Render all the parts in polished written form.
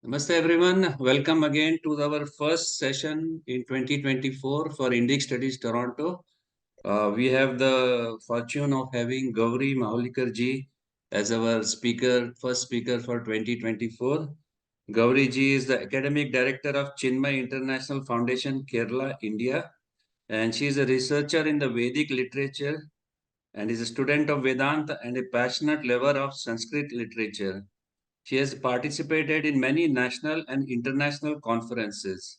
Namaste everyone. Welcome again to our first session in 2024 for Indic Studies Toronto. We have the fortune of having Gauri Mahulikar ji as our first speaker for 2024. Gauri ji is the academic director of Chinmaya International Foundation, Kerala, India, and she is a researcher in the Vedic literature and is a student of Vedanta and a passionate lover of Sanskrit literature. She has participated in many national and international conferences.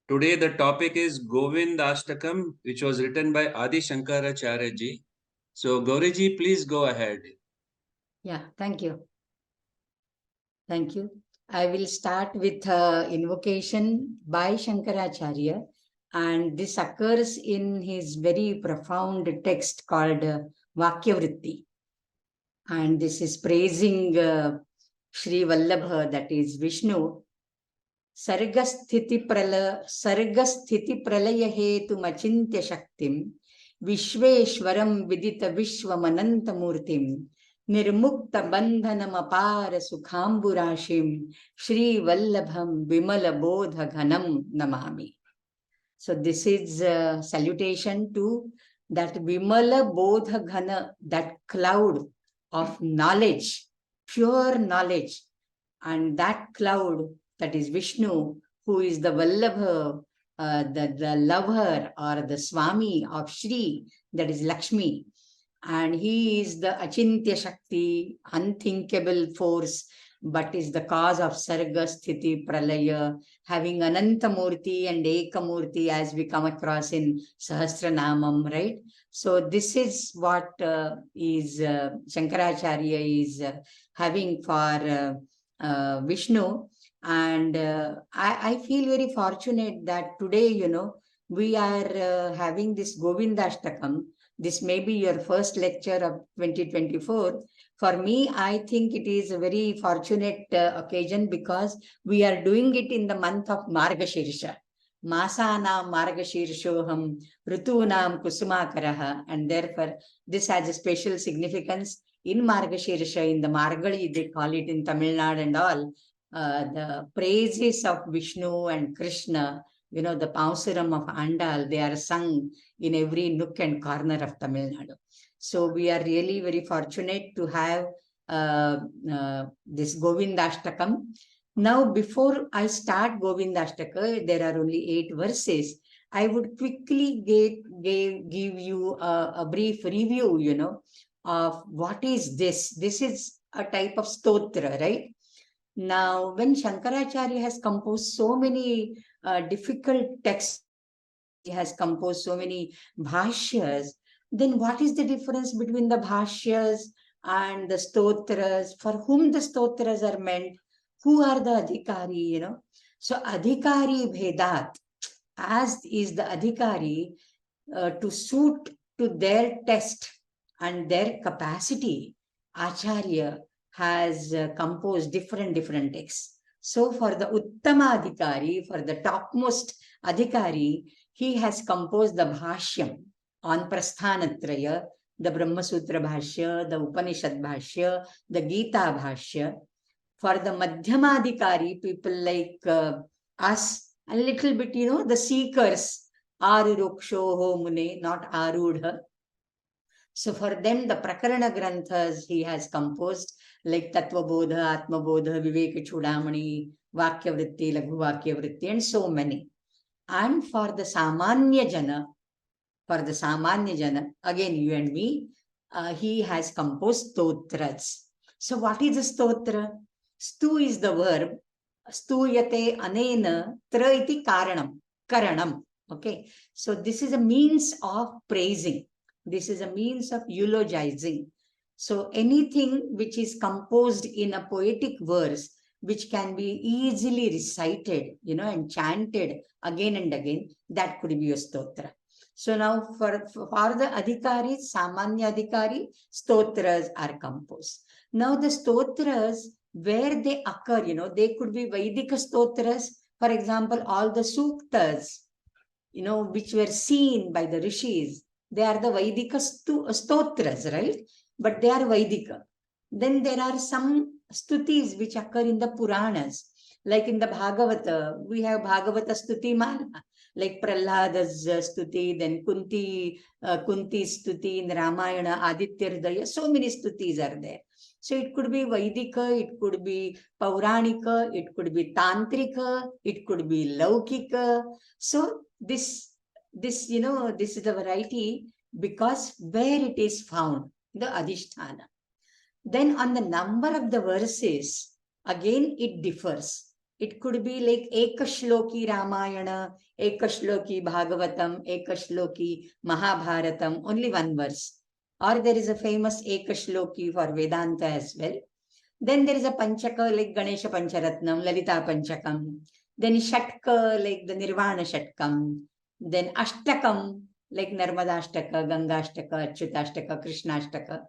Today, the topic is Govindashtakam, which was written by Adi Shankaracharya ji. So, Gauri ji, please go ahead. Yeah, thank you. Thank you. I will start with invocation by Shankaracharya, and this occurs in his very profound text called Vakyavritti. And this is praising Sri Vallabha, that is Vishnu. Sargasthiti pralaya hetu machintya shaktim Vishveshwaram vidita vishwamananta murtim Nirmukta bandhanam apara sukhamburashim Shri Vallabham Vimala Bodha Ghanam Namami. So this is a salutation to that Vimala Bodha Ghana, that cloud of knowledge, pure knowledge. And that cloud, that is Vishnu, who is the Vallabha, the lover or the Swami of Shri, that is Lakshmi. And he is the Achintya Shakti, unthinkable force, but is the cause of Sarga, Sthiti, Pralaya, having Anantamurti and Ekamurti as we come across in Sahasranamam, right? So this is what Shankaracharya is having for Vishnu. And I feel very fortunate that today, we are having this Govindashtakam. This may be your first lecture of 2024. For me, I think it is a very fortunate occasion because we are doing it in the month of Margashirsha. Masanam Margashirshoham Rutunam Kusumakaraha. And therefore, this has a special significance in Margashirsha, in the Margali, they call it in Tamil Nadu and all. The praises of Vishnu and Krishna, the Pausuram of Andal, they are sung in every nook and corner of Tamil Nadu. So we are really very fortunate to have this Govindashtakam. Now, before I start Govindashtaka, there are only 8 verses. I would quickly give you a brief review, of what is this. This is a type of stotra, right? Now, when Shankaracharya has composed so many difficult texts, he has composed so many bhashyas, then what is the difference between the bhashyas and the stotras? For whom the stotras are meant? Who are the adhikari, So adhikari bhedat, as is the adhikari to suit to their test and their capacity, Acharya has composed different texts. So for the Uttama Adhikari, for the topmost Adhikari, he has composed the Bhashyam on Prasthanatraya, the Brahma Sutra Bhashya, the Upanishad Bhashya, the Gita Bhashya. For the Madhyamadhikari, people like us, a little bit, the seekers, Arurukshoho Mune, not Arudha. So for them, the Prakarana Granthas he has composed, like Tattva Bodha, Atma Bodha, Viveka Chudamani, Vakya Vritti, Laghu Vakya Vritti, and so many. And for the Samanya Jana, again you and me, he has composed stotras. So what is a stotra? Stu is the verb. Stuyate anena tra iti karanam. Okay. So this is a means of praising. This is a means of eulogizing. So anything which is composed in a poetic verse, which can be easily recited, and chanted again and again, that could be a stotra. So now for the adhikaris, Samanya adhikari, stotras are composed. Now the stotras, where they occur, they could be Vedika stotras. For example, all the suktas, which were seen by the rishis, they are the Vedika stotras, right? But they are Vedika. Then there are some stutis which occur in the Puranas. Like in the Bhagavata, we have Bhagavata Stuti Mala, like Prahlada's Stuti, then Kunti's Stuti in Ramayana, Aditya Hridaya, so many Stutis are there. So it could be Vaidika, it could be Pauranika, it could be Tantrika, it could be Laukika. So this this is the variety because where it is found, the Adhisthana. Then on the number of the verses, again it differs. It could be like Ekashloki Ramayana, Ekashloki Bhagavatam, Ekashloki Mahabharatam, only one verse. Or there is a famous Ekashloki for Vedanta as well. Then there is a Panchaka like Ganesha Pancharatnam, Lalita Panchakam. Then Shatka like the Nirvana Shatkam. Then Ashtakam like Narmada Ashtaka, Ganga Ashtaka, Achyutashtaka, Krishna Ashtaka,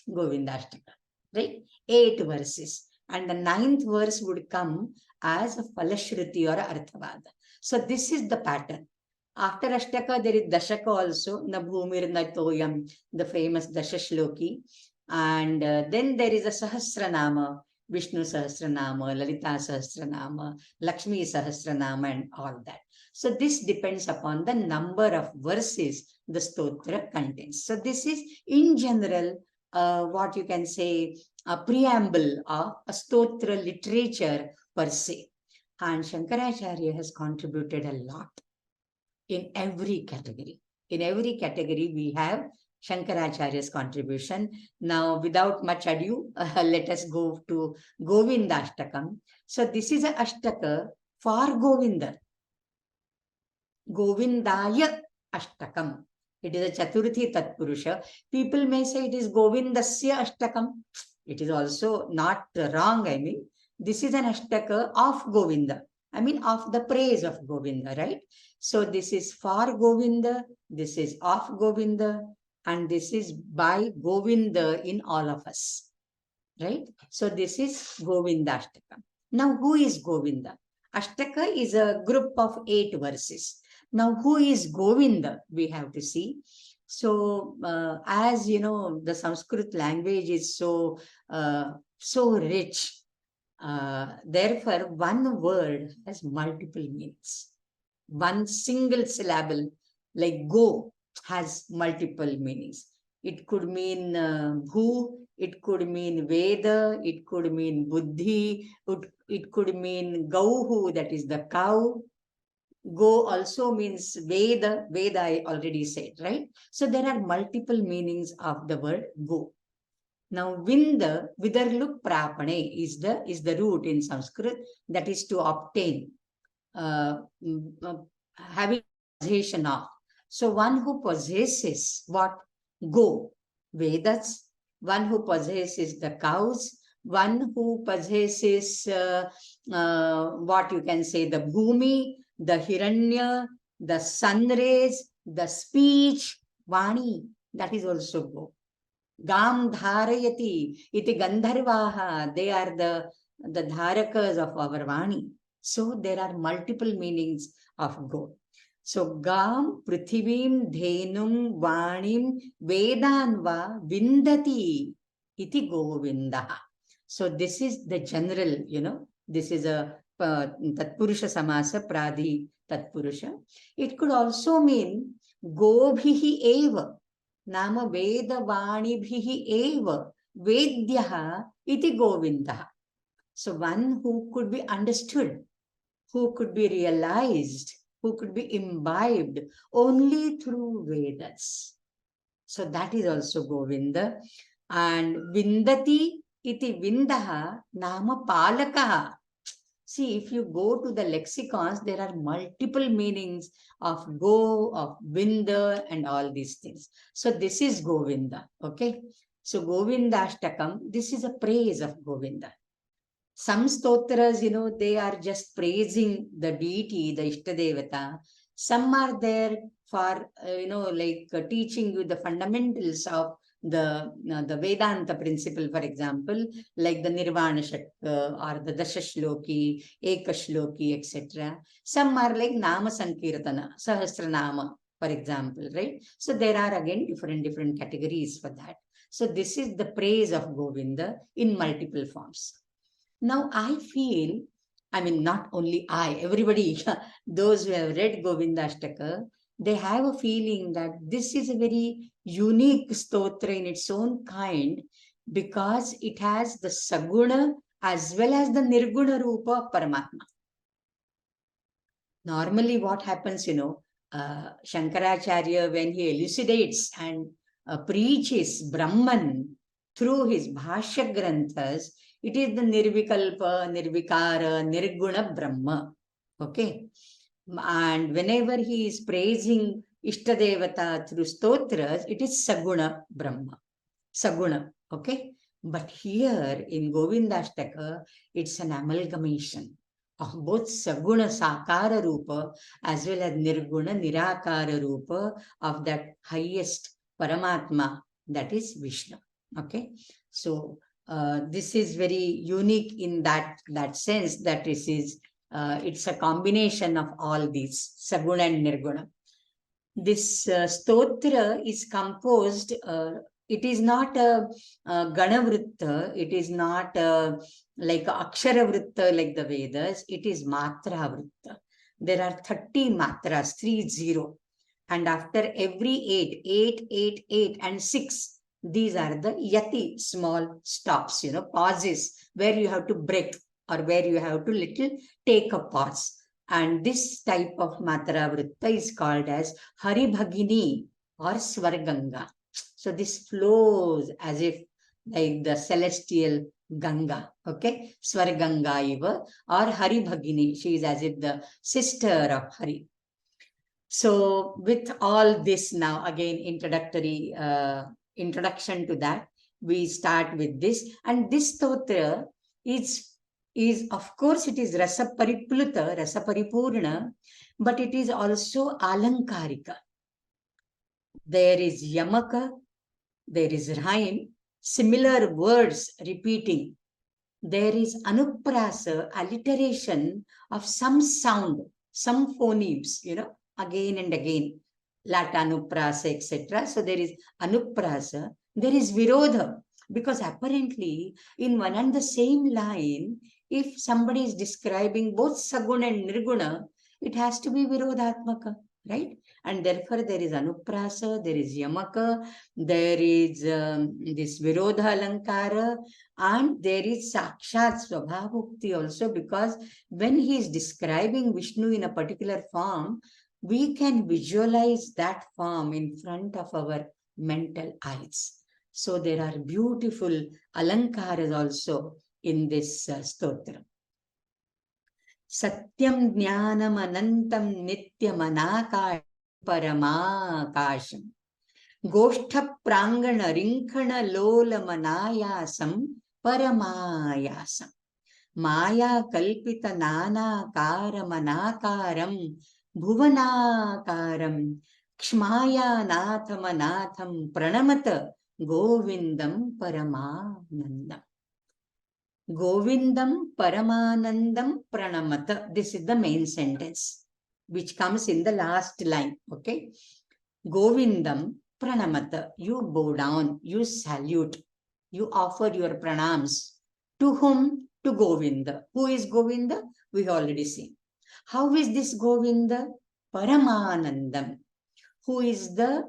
Govindashtaka. Right? 8 verses. And the 9th verse would come as a Falashruti or a Arthavada. So this is the pattern. After Ashtaka, there is Dashaka also, Na Bhumir Na Toyam, the famous Dashashloki. And then there is a Sahasranama, Vishnu Sahasranama, Lalita Sahasranama, Lakshmi Sahasranama, and all that. So this depends upon the number of verses the stotra contains. So this is in general what you can say a preamble of a stotra literature per se. And Shankaracharya has contributed a lot in every category. In every category, we have Shankaracharya's contribution. Now, without much ado, let us go to Govindashtakam. So, this is an Ashtaka for Govinda. Govindaya Ashtakam. It is a Chaturthi Tatpurusha. People may say it is Govindasya Ashtakam. It is also not wrong, I mean. This is an Ashtaka of Govinda. I mean, of the praise of Govinda, right? So this is for Govinda, this is of Govinda, and this is by Govinda in all of us, right? So this is Govindashtakam. Now, who is Govinda? Ashtaka is a group of 8 verses. Now, who is Govinda? We have to see. So, as you know, the Sanskrit language is so rich. Therefore, one word has multiple meanings. One single syllable, like go, has multiple meanings. It could mean bhu, it could mean Veda, it could mean buddhi, it could mean gauhu, that is the cow. Go also means Veda. Veda I already said, right? So there are multiple meanings of the word go. Now, Vinda, Vidarluk Prapane is the root in Sanskrit, that is to obtain, having possession of. So one who possesses what? Go, Vedas, one who possesses the cows, one who possesses what you can say, the bhumi, the hiranya, the sun rays, the speech, vani, that is also go. Gam dharayati, iti gandharvaha, they are the dharakas of our vani. So there are multiple meanings of go. So Gam, Prithivim, Dhenum, Vanim, Vedanva, Vindati, iti Govinda. So this is the general, this is a Tatpurusha Samasa, Pradhi Tatpurusha. It could also mean Gobhihi Eva, Nama Veda Vanibhihi Eva, Vedyaha, iti Govinda. So one who could be understood, who could be realized, who could be imbibed only through Vedas. So that is also Govinda. And Vindati iti Vindaha nama Palakaha. See, if you go to the lexicons, there are multiple meanings of go, of Vinda, and all these things. So this is Govinda, okay? So Govindashtakam, this is a praise of Govinda. Some stotras, they are just praising the deity, the Ishtadevata. Some are there for, teaching you the fundamentals of the Vedanta principle, for example, like the Nirvana Shatka or the Dashashloki, Ekashloki, etc. Some are like Nama Sankirtana, Sahasranama, for example, right? So there are again different categories for that. So this is the praise of Govinda in multiple forms. Now, I feel I mean, not only I, everybody, those who have read Govindashtaka, they have a feeling that this is a very unique stotra in its own kind, because it has the Saguna as well as the Nirguna Rupa of Paramatma. Normally, what happens, Shankaracharya, when he elucidates and preaches Brahman through his Bhashya Granthas, it is the Nirvikalpa, Nirvikara, Nirguna Brahma. Okay. And whenever he is praising Ishtadevata through stotras, it is Saguna Brahma. Saguna. Okay. But here in Govindashtaka, it's an amalgamation of both Saguna Sakara Rupa as well as Nirguna Nirakara Rupa of that highest Paramatma, that is Vishnu. Okay. So this is very unique in that sense, that this is it's a combination of all these Saguna and Nirguna. This stotra is composed, it is not a Ganavritta, it is not like Aksharavritta like the Vedas, it is Matra Vritta. There are 30 matras, 30. And after every 8, and 6, these are the yati, small stops, pauses, where you have to break or where you have to little take a pause. And this type of Matra Vritta is called as Hari Bhagini or Svarganga. So this flows as if like the celestial Ganga, okay? Svarganga Iva or Hari Bhagini. She is as if the sister of Hari. So with all this now, again, introduction to that, we start with this. And this stotra is of course, it is rasa paripluta, rasa paripurna, but it is also alankarika. There is yamaka, there is rhyme, similar words repeating. There is anuprasa, alliteration of some sound, some phonemes, again and again. Lata anuprasa, etc. So there is anuprasa, there is virodha, because apparently in one and the same line, if somebody is describing both Saguna and Nirguna, it has to be Virodhatmaka, right? And therefore there is Anuprasa, there is Yamaka, there is this Virodha Alankara, and there is Sakshat Swabhavukti also, because when he is describing Vishnu in a particular form, we can visualize that form in front of our mental eyes. So there are beautiful alankaras also in this stotra. Satyam jnanam anantam nityam anakasham paramakasham goshtha prangana rinkhana lola manayasam paramayasam maya kalpita nanakaram anakaram bhuvanakaram kshmaya natham anatham pranamata govindam paramanandam. Govindam Paramanandam Pranamata. This is the main sentence, which comes in the last line. Okay. Govindam Pranamata. You bow down, you salute, you offer your pranams. To whom? To Govinda. Who is Govinda? We already seen. How is this Govinda? Paramanandam. Who is the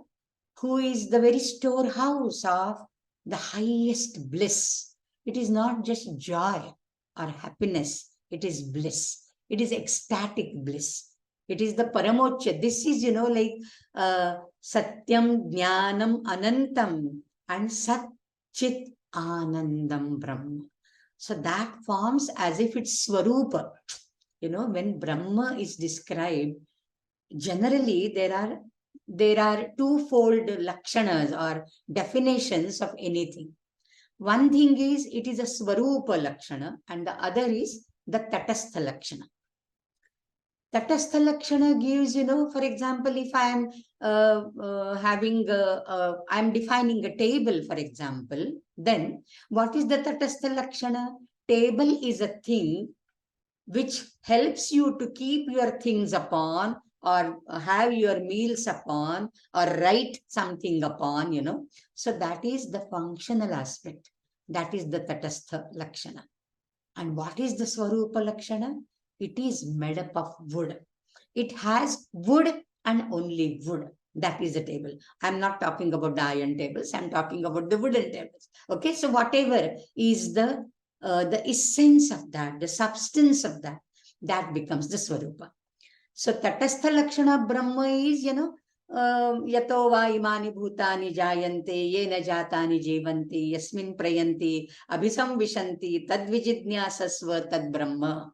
very storehouse of the highest bliss. It is not just joy or happiness. It is bliss. It is ecstatic bliss. It is the paramoksha. This is, like Satyam, Jnanam, Anantam, and Sat Chit Anandam Brahma. So that forms as if it's Swarupa. When Brahma is described, generally there are twofold lakshanas or definitions of anything. One thing is it is a Swarupa Lakshana, and the other is the Tatastha Lakshana. Tatastha Lakshana gives, for example, if I am I am defining a table, for example, then what is the Tatastha Lakshana? Table is a thing which helps you to keep your things upon, or have your meals upon, or write something upon, So that is the functional aspect. That is the Tatastha Lakshana. And what is the Swarupa Lakshana? It is made up of wood. It has wood and only wood. That is the table. I'm not talking about the iron tables. I'm talking about the wooden tables. Okay, so whatever is the essence of that, the substance of that, that becomes the Swarupa. So Tatastha Lakshana Brahma is, yato va imani bhutani jayante, yena jatani jivanti, yasmin prayanti, abhisamvishanti, tadvijidnyasasva tad Brahma.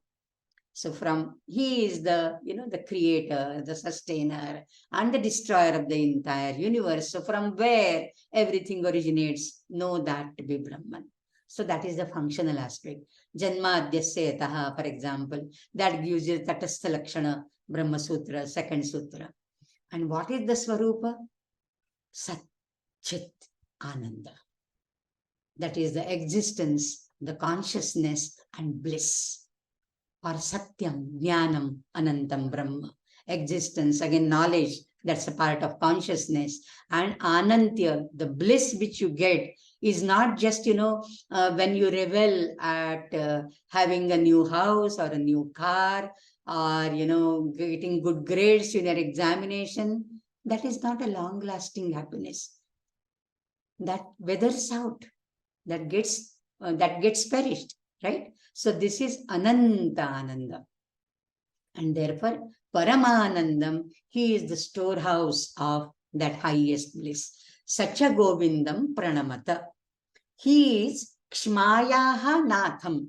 So from he is the creator, the sustainer, and the destroyer of the entire universe. So from where everything originates, know that to be Brahman. So that is the functional aspect. Janma adyasya yataha, for example, that gives you Tatastha Lakshana, Brahma Sutra, second sutra. And what is the Swarupa? Sat Chit Ananda. That is the existence, the consciousness, and bliss. Or Satyam, Jnanam, Anantam, Brahma. Existence, again, knowledge, that's a part of consciousness. And Anantya, the bliss which you get, is not just, when you revel at having a new house or a new car or, getting good grades in your examination. That is not a long-lasting happiness. That weathers out, that gets perished, right? So this is Ananta Ananda. And therefore, Paramanandam, he is the storehouse of that highest bliss. Sacha Govindam Pranamata. He is Kshmayaha Natham.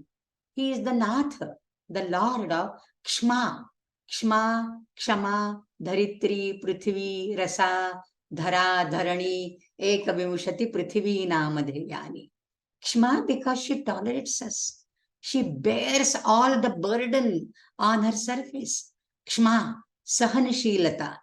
He is the Natha, the Lord of Kshma. Kshma, Kshama, Dharitri, Prithvi, Rasa, Dhara, Dharani, Ekavimshati, Prithvi Namadhyani. Kshma, because she tolerates us. She bears all the burden on her surface. Kshma, Sahanashilata.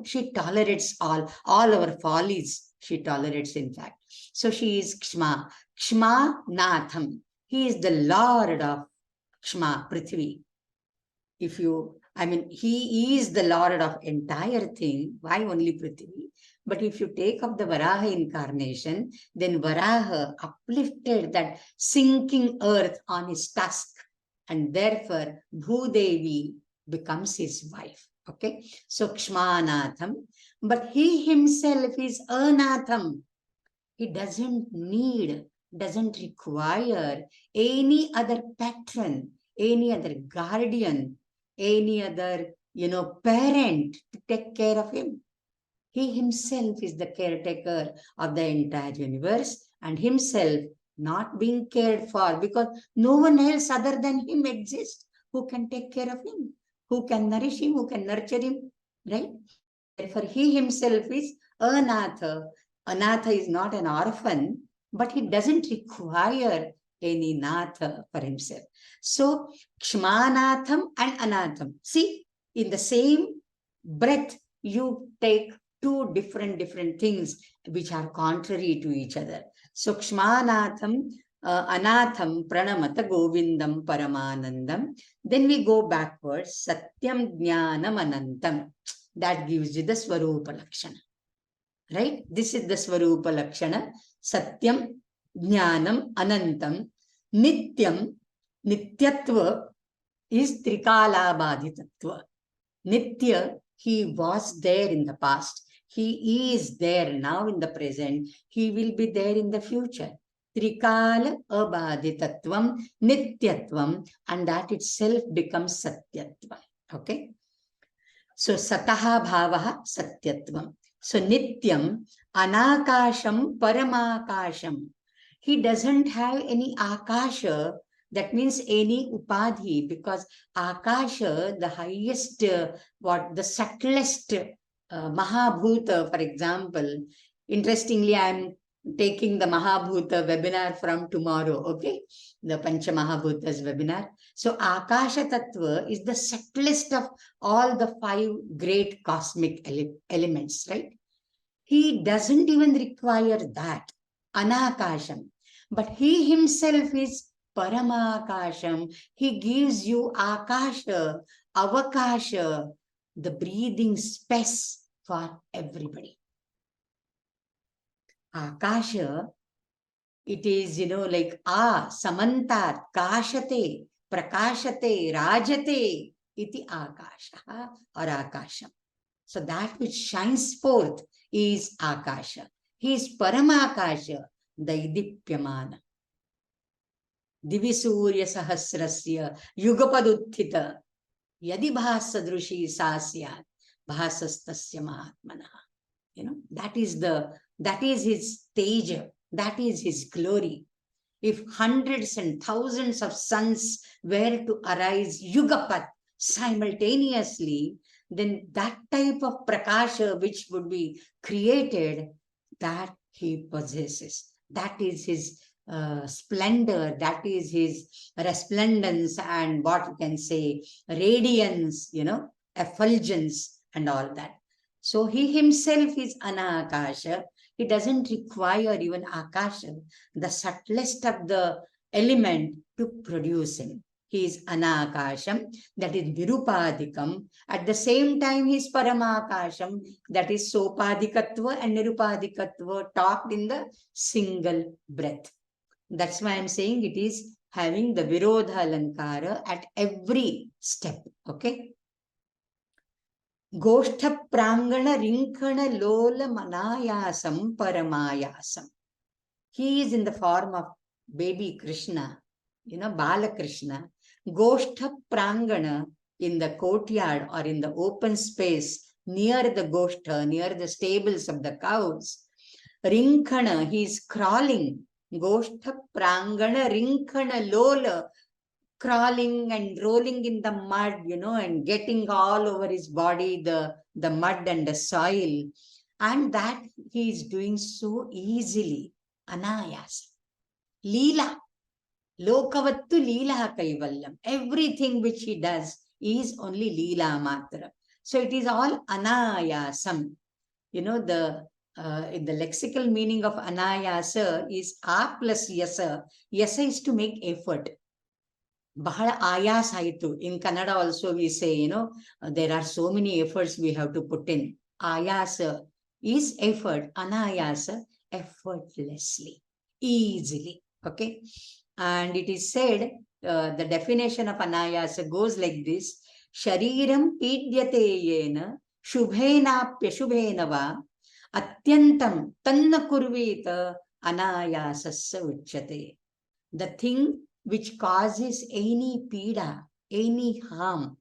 She tolerates all our follies. She tolerates, in fact. So she is Kshma. Kshma Natham. He is the Lord of Kshma, Prithvi. He is the Lord of entire thing. Why only Prithvi? But if you take up the Varaha incarnation, then Varaha uplifted that sinking earth on his tusk, and therefore Bhudevi becomes his wife. Okay, so Kshmanatham, but he himself is Anatham. He doesn't require any other patron, any other guardian, any other, parent to take care of him. He himself is the caretaker of the entire universe, and himself not being cared for, because no one else other than him exists who can take care of him, who can nourish him, who can nurture him, right? Therefore, he himself is Anatha. Anatha is not an orphan, but he doesn't require any Natha for himself. So, Kshmanatham and Anatham. See, in the same breath, you take two different things which are contrary to each other. So, Kshmanatham, Anatham, Pranamata, Govindam, Paramanandam. Then we go backwards, Satyam, Jnanam, Anantam. That gives you the Swarupa Lakshana. Right? This is the Swarupa Lakshana. Satyam, Jnanam, Anantam. Nityam, Nityatva is Trikala Badhitatva. Nitya, he was there in the past. He is there now in the present. He will be there in the future. Trikala Abadhitatvam, Nityatvam, and that itself becomes Satyatva. Okay? So Sataha Bhavaha Satyatvam. So Nityam, Anakasham, Paramakasham. He doesn't have any Akasha, that means any Upadhi, because Akasha, the highest, the subtlest Mahabhuta, for example. Interestingly, I'm taking the Mahabhuta webinar from tomorrow, okay? The Pancha Mahabhutas webinar. So Akasha Tattva is the subtlest of all the 5 great cosmic elements, right? He doesn't even require that, Anakasham. But he himself is Paramakasham. He gives you Akasha, Avakasha, the breathing space for everybody. Akasha It is, like samantat, kashate, prakashate, rajate, iti akasha or akasham. So that which shines forth is akasha. He is paramakasha, daidipyamana. Divisurya sahasrasya yugapaduttita yadi bhasadrushi sasyat bhasastasya mahatmana. That is his teja, that is his glory. If hundreds and thousands of suns were to arise yugapat simultaneously, then that type of prakasha which would be created, that he possesses. That is his splendor, that is his resplendence, and what you can say, radiance, effulgence and all that. So he himself is anakasha. He doesn't require even akasha, the subtlest of the element, to produce him. He is anakasham, that is virupadikam. At the same time, he is paramakasham, that is sopadikatva and nirupadikatva, talked in the single breath. That's why I'm saying it is having the virodha alankara at every step. Okay. Goshtha prangana rinkana lola manayasam paramayasam. He is in the form of baby Krishna, Bala Krishna. Goshtha prangana, in the courtyard or in the open space near the Goshtha, near the stables of the cows. Rinkana, he is crawling. Goshtha prangana rinkana lola, crawling and rolling in the mud, and getting all over his body the mud and the soil. And that he is doing so easily. Anayasa. Leela. Lokavattu Leela Kaivallam. Everything which he does is only Leela Matra. So it is all Anayasam. The lexical meaning of Anayasa is A plus Yasa. Yasa is to make effort. ಬಹಳ ಆಯಾಸ ಆಯಿತು. In Kannada also we say, there are so many efforts we have to put in. Ayasa is effort. Anayasa, effortlessly, easily. Okay. And it is said, the definition of anayasa goes like this. Shariram pidyate yena shubhenapya shubhenava atyantam tanna kurveta anayasassa uchyate. The thing which causes any pida, any harm,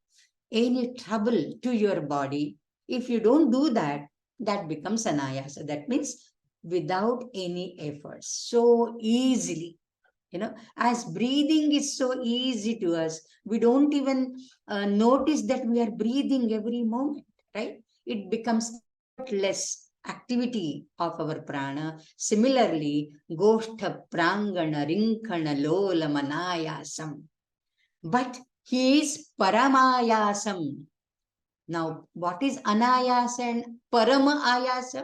any trouble to your body, if you don't do that, that becomes anayasa. That means without any effort, so easily. As breathing is so easy to us, we don't even notice that we are breathing every moment, right? It becomes effortless activity of our prana. Similarly, Goshtha Prangana Rinkana Lola Manayasam. But he is Paramayasam. Now, what is Anayasa and Parama Ayasa?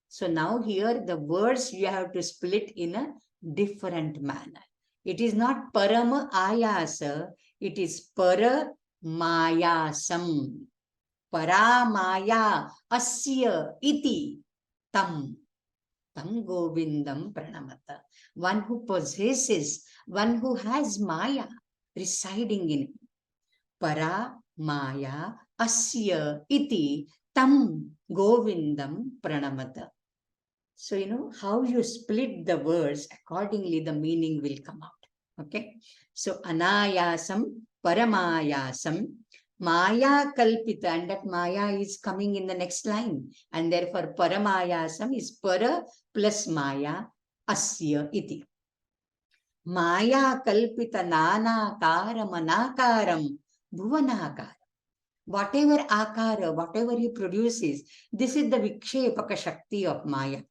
So now here the words you have to split in a different manner. It is not Parama Ayasa, it is Paramayasam. Paramaya asya iti tam Govindam pranamata. One who possesses, one who has Maya residing in him. Paramaya asya iti tam Govindam pranamata. So, how you split the words, accordingly the meaning will come out. Okay. So, anayasam, paramayasam, maya kalpita, and that maya is coming in the next line. And therefore, paramayasam is para plus maya, asya iti. Maya kalpita nanakara manakaram bhuvanakaram. Whatever akara, whatever he produces, this is the vikshepaka shakti of Maya.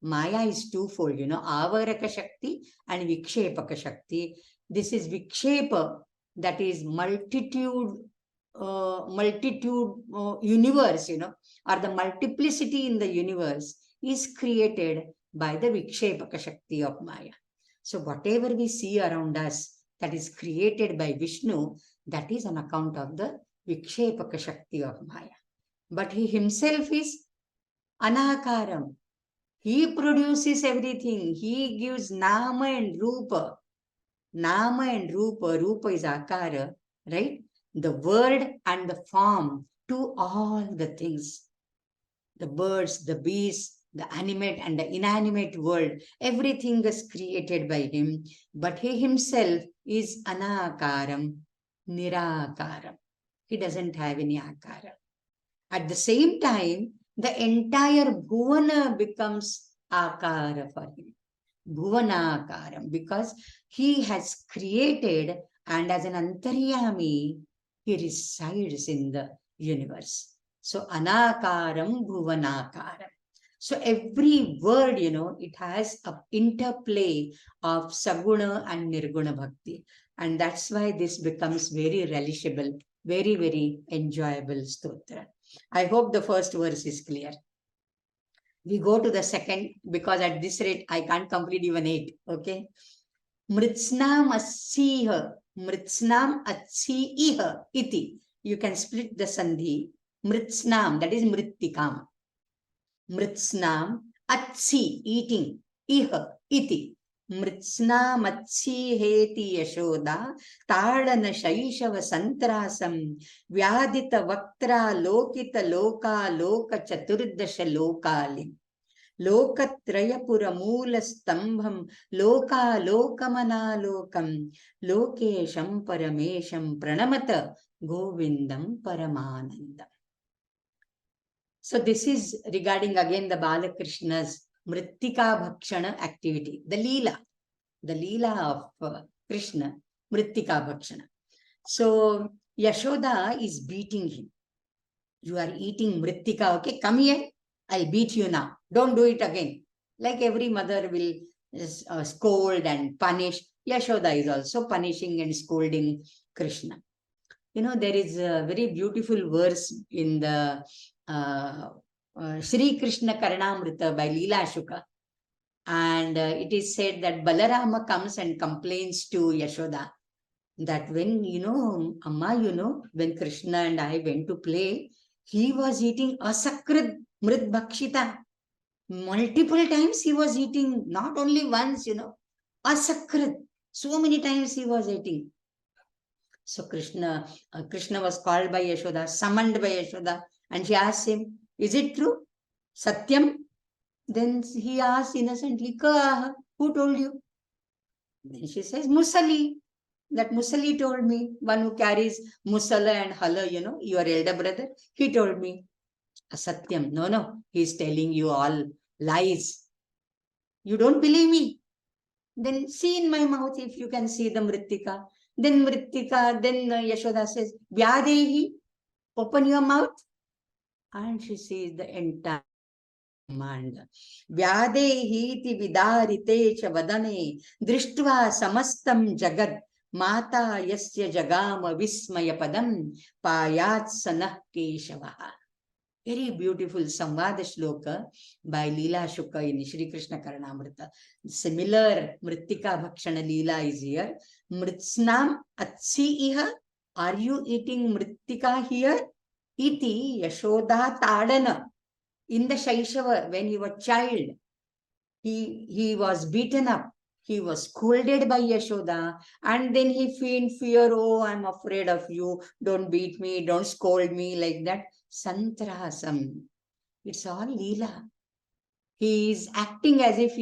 Maya is twofold, avaraka shakti and vikshepaka shakti. This is vikshepa, that is multitude universe, or the multiplicity in the universe is created by the vikshepaka shakti of Maya. So whatever we see around us that is created by Vishnu, that is on account of the vikshepaka shakti of Maya. But he himself is anakaram. He produces everything. He gives Nama and Rupa. Nama and Rupa. Rupa is Akara, right? The word and the form to all the things. The birds, the beasts, the animate and the inanimate world. Everything is created by him. But he himself is Anakaram, Nirakaram. He doesn't have any Akara. At the same time, the entire Bhuvana becomes Akara for him. Bhuvanakaram, because he has created, and as an Antaryami, he resides in the universe. So Anakaram, Bhuvanakaram. So every word, it has an interplay of Saguna and Nirguna Bhakti. And that's why this becomes very relishable, very, very enjoyable stotra. I hope the first verse is clear. We go to the second, because at this rate, I can't complete even 8. Okay. Mritsnam atsiha. Mritsnam atsiha iti. You can split the sandhi. Mritsnam, that is mrittikam. Mritsnam atsi, eating. Iha iti. Mritsnam atsi heti yashoda. Tadana shaishava santrasam. Vyadita vaktra lokita loka loka chaturdasha lokalim. लोकत्रयपुरमूलस्तम्भं लोकालोकमनालोकं लोकेशं परमेशं प्रणमत Govindam Paramanandam. So this is regarding again the Balakrishna's Mrittika Bhakshana activity, the Leela of Krishna, Mrittika Bhakshana. So Yashoda is beating him. You are eating Mrittika, okay? Come here, I'll beat you now. Don't do it again. Like every mother will scold and punish, Yashoda is also punishing and scolding Krishna. There is a very beautiful verse in the Sri Krishna Karanamrita by Leela Shuka. And it is said that Balarama comes and complains to Yashoda that when, Amma, when Krishna and I went to play, he was eating asakrit mrit bhakshita. Multiple times he was eating, not only once, asakrit. So many times he was eating. So Krishna was called by Yashoda, summoned by Yashoda, and she asked him, is it true? Satyam? Then he asked innocently, Kaha, who told you? Then she says, Musali. That Musali told me, one who carries Musala and Hala, your elder brother, he told me. Satyam, no, he's telling you all lies. You don't believe me? Then see in my mouth if you can see the Mrittika. Then Yashoda says, Vyadehi, open your mouth. And she sees the entire command. Vyadehi ti vidarite cha vadane, drishtva samastam jagad, mata yasya jagama vismaya padam, payat sanah keshavaha. Very beautiful Samvada Shloka by Leela Shuka in Shri Krishna Karanamrita. Similar Mrittika Bhakshana Leela is here. Mritsnam atsi iha. Are you eating Mrittika here? Iti Yashoda Tadana. In the Shaishava, when he was child, he was beaten up. He was scolded by Yashoda, and then he feel fear, oh, I'm afraid of you. Don't beat me, don't scold me like that. Santrasam. It's all Leela. He is acting as if,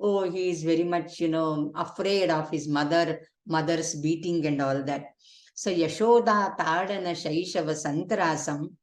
oh, he is very much, afraid of his mother's beating and all that. So Yashoda Tadana Shaishava Santrasam.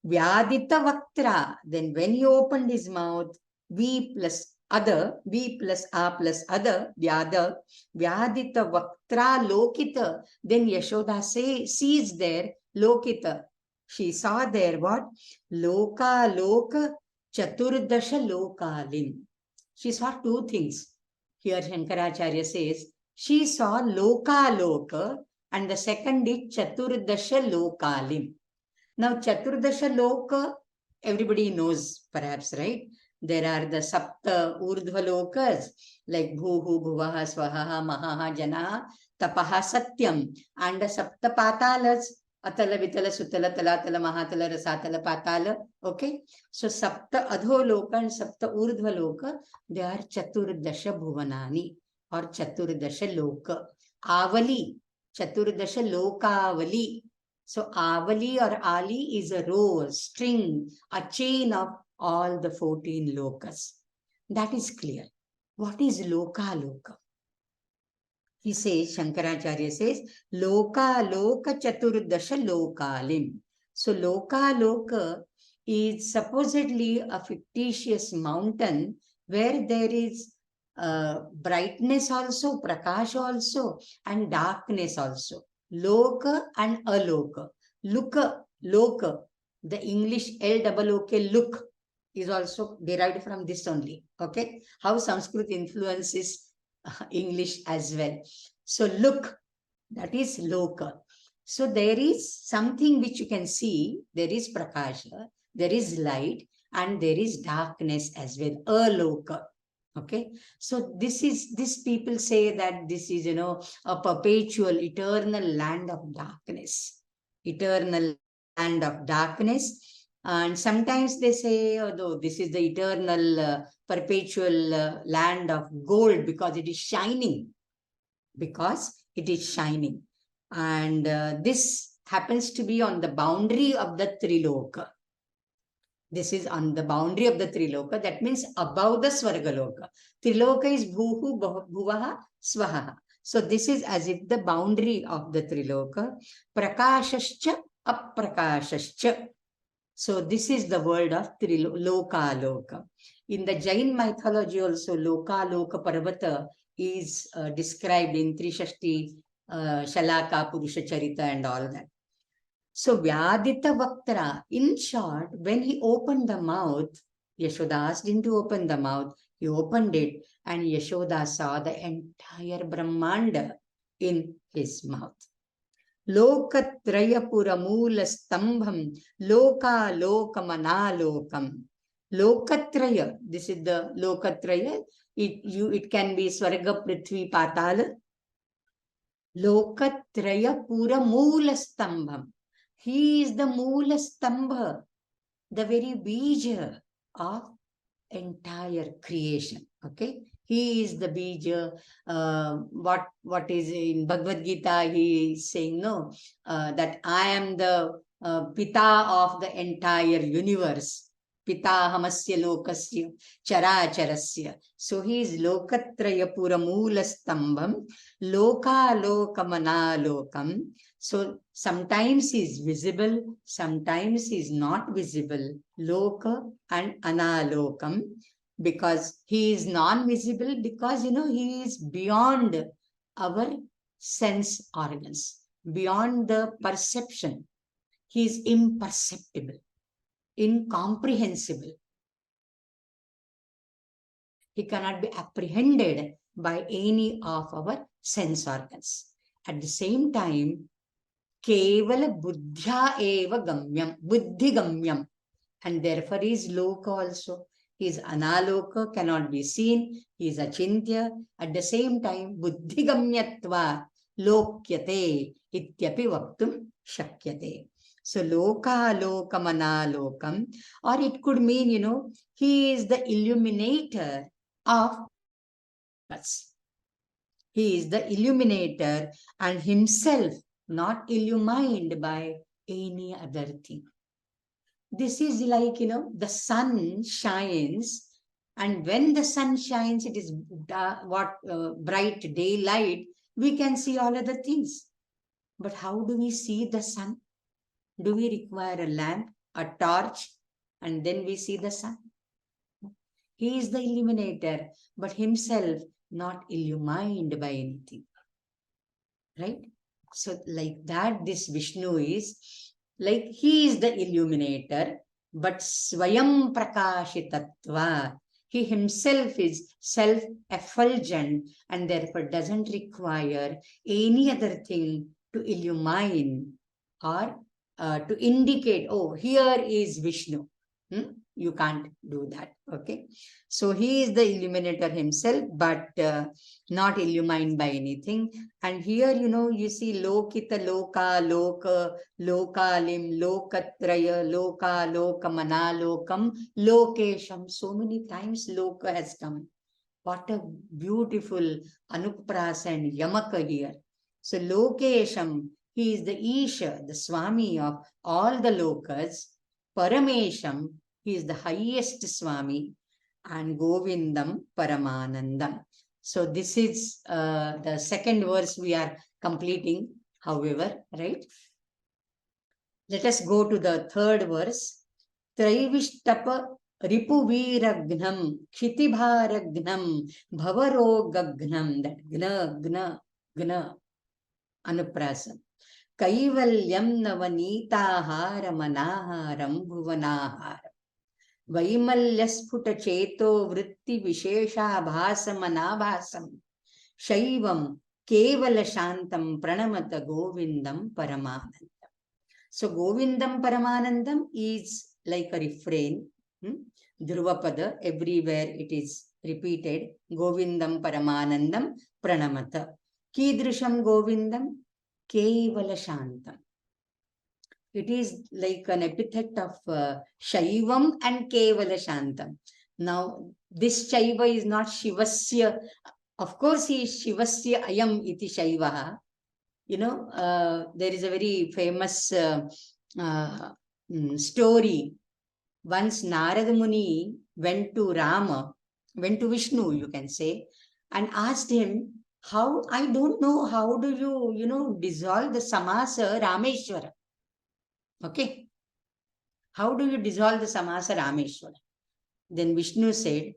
Vyadita Vaktra. Then when he opened his mouth, V plus other, V plus A plus other, Vyada, Vyadita Vaktra Lokita. Then Yashoda sees there, Lokita. She saw there what? Loka Loka Chaturdasha Lokalim. She saw two things. Here Shankaracharya says, she saw Loka Loka, and the second is Chaturdasha Lokalim. Now, Chaturdasha Loka, everybody knows perhaps, right? There are the Sapta Urdhva Lokas, like Bhuhu, Bhuvaha, Swahaha, Mahaha, Janaha, Tapaha, Satyam, and the Sapta Patalas, Atala, Vitala, Sutala, Talatala, Mahatala, Rasatala, Patala. Okay. So Sapta Adholoka and Sapta Urdhvaloka, they are Chaturdasha Bhuvanani or Chaturdasha Loka. Avali, Chaturdasha Lokavali. So Avali or Ali is a row, a string, a chain of all the 14 lokas. That is clear. What is Loka Loka? He says, Shankaracharya says, Loka Loka Chaturdasha Lokalim. So Loka Loka is supposedly a fictitious mountain where there is brightness also, prakash also, and darkness also. Loka and aloka. Loka, the English L-O-O-K, look, is also derived from this only. Okay, how Sanskrit influences English as well. So look, that is loka. So there is something which you can see. There is prakasha, there is light, and there is darkness as well. Aloka. Okay. So this people say that this is, a perpetual, eternal land of darkness. Eternal land of darkness. And sometimes they say, although this is the eternal, perpetual land of gold because it is shining. Because it is shining. And this happens to be on the boundary of the Triloka. This is on the boundary of the Triloka. That means above the Svargaloka. Triloka is Bhuhu, Bhuvaha, Swaha. So this is as if the boundary of the Triloka. Prakashascha, Aprakashascha. So this is the word of Loka Loka. In the Jain mythology also, Loka Loka Parvata is described in Trishashti, Shalaka, Purusha Charita and all that. So Vyadita Vaktra, in short, when he opened the mouth, Yashoda asked him to open the mouth, he opened it and Yashoda saw the entire Brahmanda in his mouth. Lokatraya Puramula Stambham, Loka Lokamanalokam. Lokatraya, this is the Lokatraya. It can be Swarga, Prithvi, Patala. Lokatraya Puramula Stambham. He is the Mula Stambha, the very bija of entire creation. Okay. He is the bija. What is in Bhagavad Gita, he is saying, no, that I am the Pita of the entire universe. Pita hamasya lokasya characharasya. So he is Lokatraya Puramula Stambham, Loka Lokamanalokam. So sometimes he is visible, sometimes he is not visible. Loka and Analokam. Because he is non-visible, because he is beyond our sense organs, beyond the perception. He is imperceptible, incomprehensible. He cannot be apprehended by any of our sense organs. At the same time, Kevala Buddhya eva gamyam, Buddhi gamyam, and therefore he is Loka also. He is Analoka, cannot be seen. He is Achintya. At the same time, Buddhigamyatva Lokyate Ityapi Vaktum Shakyate. So Loka Lokam Analokam, or it could mean, he is the illuminator of us. He is the illuminator and himself not illumined by any other thing. This is like, the sun shines, and when the sun shines, it is bright daylight, we can see all other things. But how do we see the sun? Do we require a lamp, a torch, and then we see the sun? He is the illuminator, but himself not illumined by anything. Right? So like that, this Vishnu is like he is the illuminator, but Swayam Prakashitatva. He himself is self-effulgent and therefore doesn't require any other thing to illumine or to indicate, oh, here is Vishnu. You can't do that. Okay. So he is the illuminator himself, but not illumined by anything. And here, you see Lokita Loka, Loka, Lokalim, Lokatraya, Loka, Lokamana, Lokam, Lokesham. So many times Loka has come. What a beautiful Anuprasa and Yamaka here. So Lokesham, he is the Isha, the Swami of all the Lokas. Paramesham, he is the highest Swami. And Govindam Paramanandam. So this is the second verse we are completing, however, right? Let us go to the third verse. Traivishtapa Ripuviragnam Kshitibharagnam Bhavarogagnam. That gna anuprasam. Kaivalyam navanitahara manaharam bhuvanaharam. Vaimalyasputacheto vritti visheshabhasamanabhasam. Shaivam kevala shantam pranamata govindam paramanandam. So Govindam Paramanandam is like a refrain. Dhruvapada, everywhere it is repeated. Govindam Paramanandam Pranamata. Kidrisham Govindam Kevala Shantam. It is like an epithet of Shaivam and Kevala Shantam. Now, this Shaiva is not Shivasya. Of course, he is Shivasya Ayam iti Shaivaha. There is a very famous story. Once Narada Muni went to Vishnu, you can say, and asked him, I don't know, how do you, dissolve the samasa Rameshwara? Okay. How do you dissolve the samasa Rameshwara? Then Vishnu said,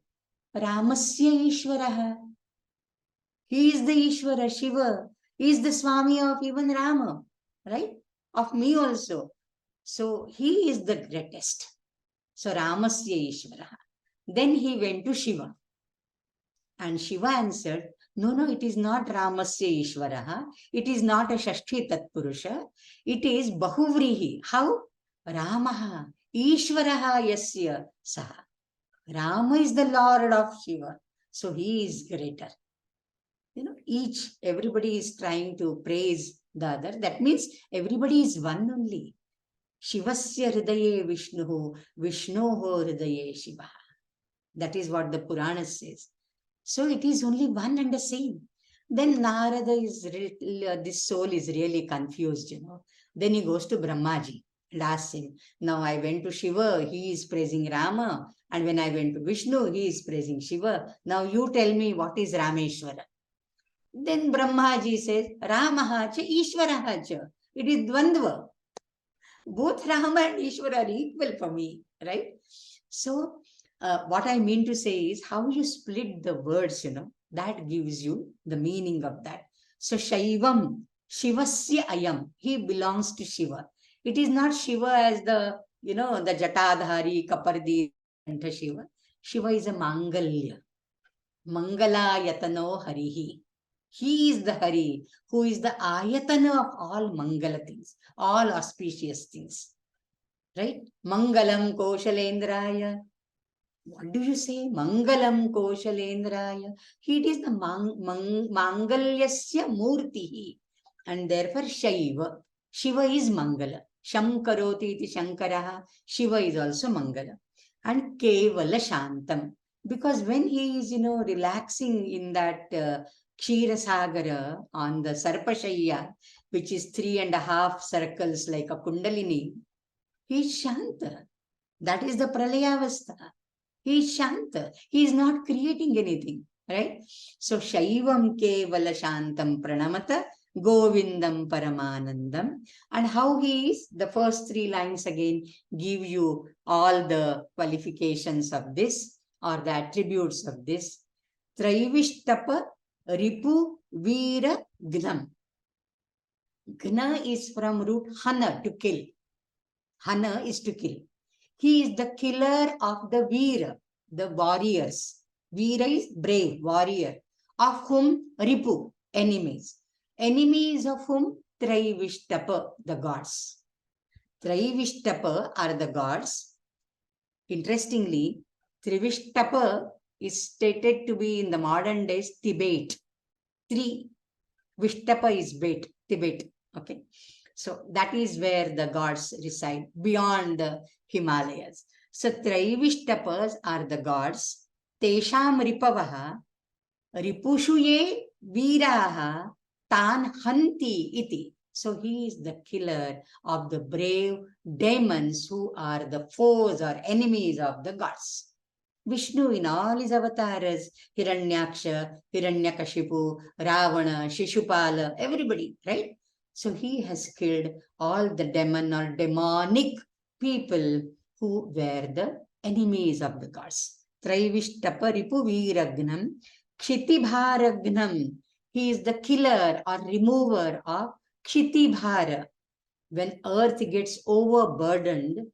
Ramasya Ishwaraha. He is the Ishwara, Shiva. He is the Swami of even Rama, right? Of me also. So he is the greatest. So Ramasya Ishvaraha. Then he went to Shiva. And Shiva answered, no, it is not Ramasya Ishvaraha. It is not a Shashti Tatpurusha. It is Bahuvrihi. How? Ramaha. Ishvaraha Yasya Saha. Rama is the Lord of Shiva. So he is greater. Everybody is trying to praise the other. That means everybody is one only. Shivasya Hridaye Vishnuhu, Vishnoho Hridaye Shiva. That is what the Purana says. So it is only one and the same. Then Narada this soul is really confused, Then he goes to Brahmaji and asks him, now I went to Shiva, he is praising Rama. And when I went to Vishnu, he is praising Shiva. Now you tell me what is Rameshwara. Then Brahmaji says, Ramaha cha Ishwaraha cha. It is Dvandva. Both Rama and Ishwara are equal for me, right? So, what I mean to say is how you split the words, that gives you the meaning of that. So, Shaivam, Shivasya Ayam, he belongs to Shiva. It is not Shiva as the Jatadhari, Kapardi, Shiva. Shiva is a Mangalya. Mangala Yatano Harihi. He is the Hari, who is the ayatana of all Mangala things, all auspicious things. Right? Mangalam Koshalendraya. What do you say? Mangalam Koshalendraya. It is the Mangalyasya Murtihi. And therefore Shaiva. Shiva is Mangala. Shankaroti iti Shankaraha. Shiva is also Mangala. And Kevala Shantam. Because when he is, relaxing in that Kshirasagara on the Sarpashaya, which is 3.5 circles like a Kundalini, he is Shanta. That is the Pralayavastha. He is Shanta. He is not creating anything, right? So, Shaivam Kevala Shantam Pranamata Govindam Paramanandam. And how he is, the first 3 lines again give you all the qualifications of this or the attributes of this. Traivishtapa Ripu Veera Gnam. Gna is from root Hana, to kill. Hana is to kill. He is the killer of the Veera, the warriors. Veera is brave, warrior. Of whom? Ripu, enemies. Enemies of whom? Traivishtapa, the gods. Traivishtapa are the gods. Interestingly, Trivishtapa is stated to be in the modern days Tibet. Vishtapa is Tibet. Okay. So that is where the gods reside, beyond the Himalayas. So Traivishtapas are the gods. Tesham Ripavaha Ripushuye Viraha Tan Hanti Iti. So he is the killer of the brave demons who are the foes or enemies of the gods. Vishnu in all his avatars, Hiranyaksha, Hiranyakashipu, Ravana, Shishupala, everybody, right? So he has killed all the demon or demonic people who were the enemies of the gods. Traivishtapa Ripu Viragnam, Kshitibharagnam. He is the killer or remover of Kshitibhara. When earth gets overburdened,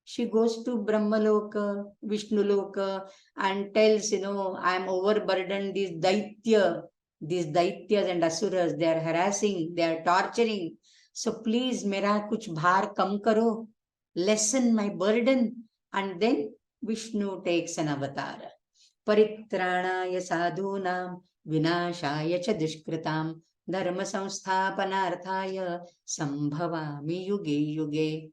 she goes to Brahmaloka, Vishnuluka, and tells, I am overburdened, these Daityas and Asuras, they are harassing, they are torturing. So please, mera kuch bhar kam karo, lessen my burden. And then Vishnu takes an avatar. Paritranaya sadhunam, vinashaya cha dushkritam, dharma samsthapanarthaya, sambhavami yuge yuge.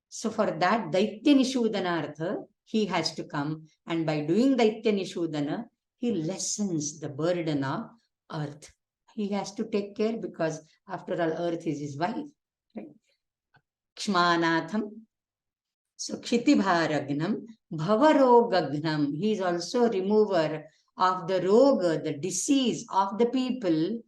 So for that Daitya Nishudanartha, he has to come, and by doing Daitya Nishudana, he lessens the burden of earth. He has to take care because after all, earth is his wife. Right? Kshmanatham. So Kshitibharagnam, Bhavarogagnam. He is also remover of the roga, the disease of the people.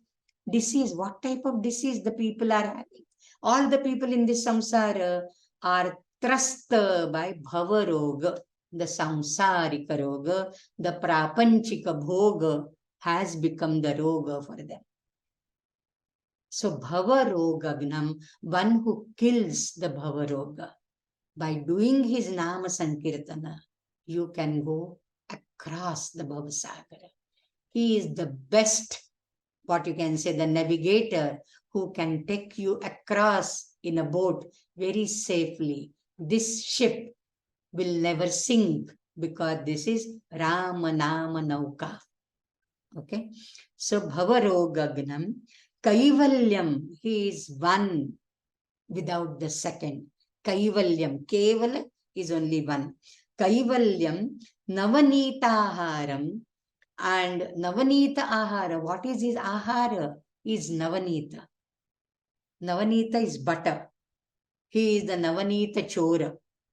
Disease, what type of disease the people are having? All the people in this samsara are thrust by bhavaroga, the samsarika roga, the prapanchika bhoga has become the roga for them. So bhavarogagnam, one who kills the bhavaroga. By doing his nama sankirtana, you can go across the bhavasagara. He is the best, what you can say, the navigator who can take you across in a boat very safely. This ship will never sink because this is Rama Nama Nauka. Okay. So Bhavarogagnam, Kaivalyam, he is one without the second. Kaivalyam, Kevala is only one. Kaivalyam, Navanitaharam, and Navanita Ahara, what is his Ahara? Is Navanita. Navanita is butter. He is the Navanita Chora.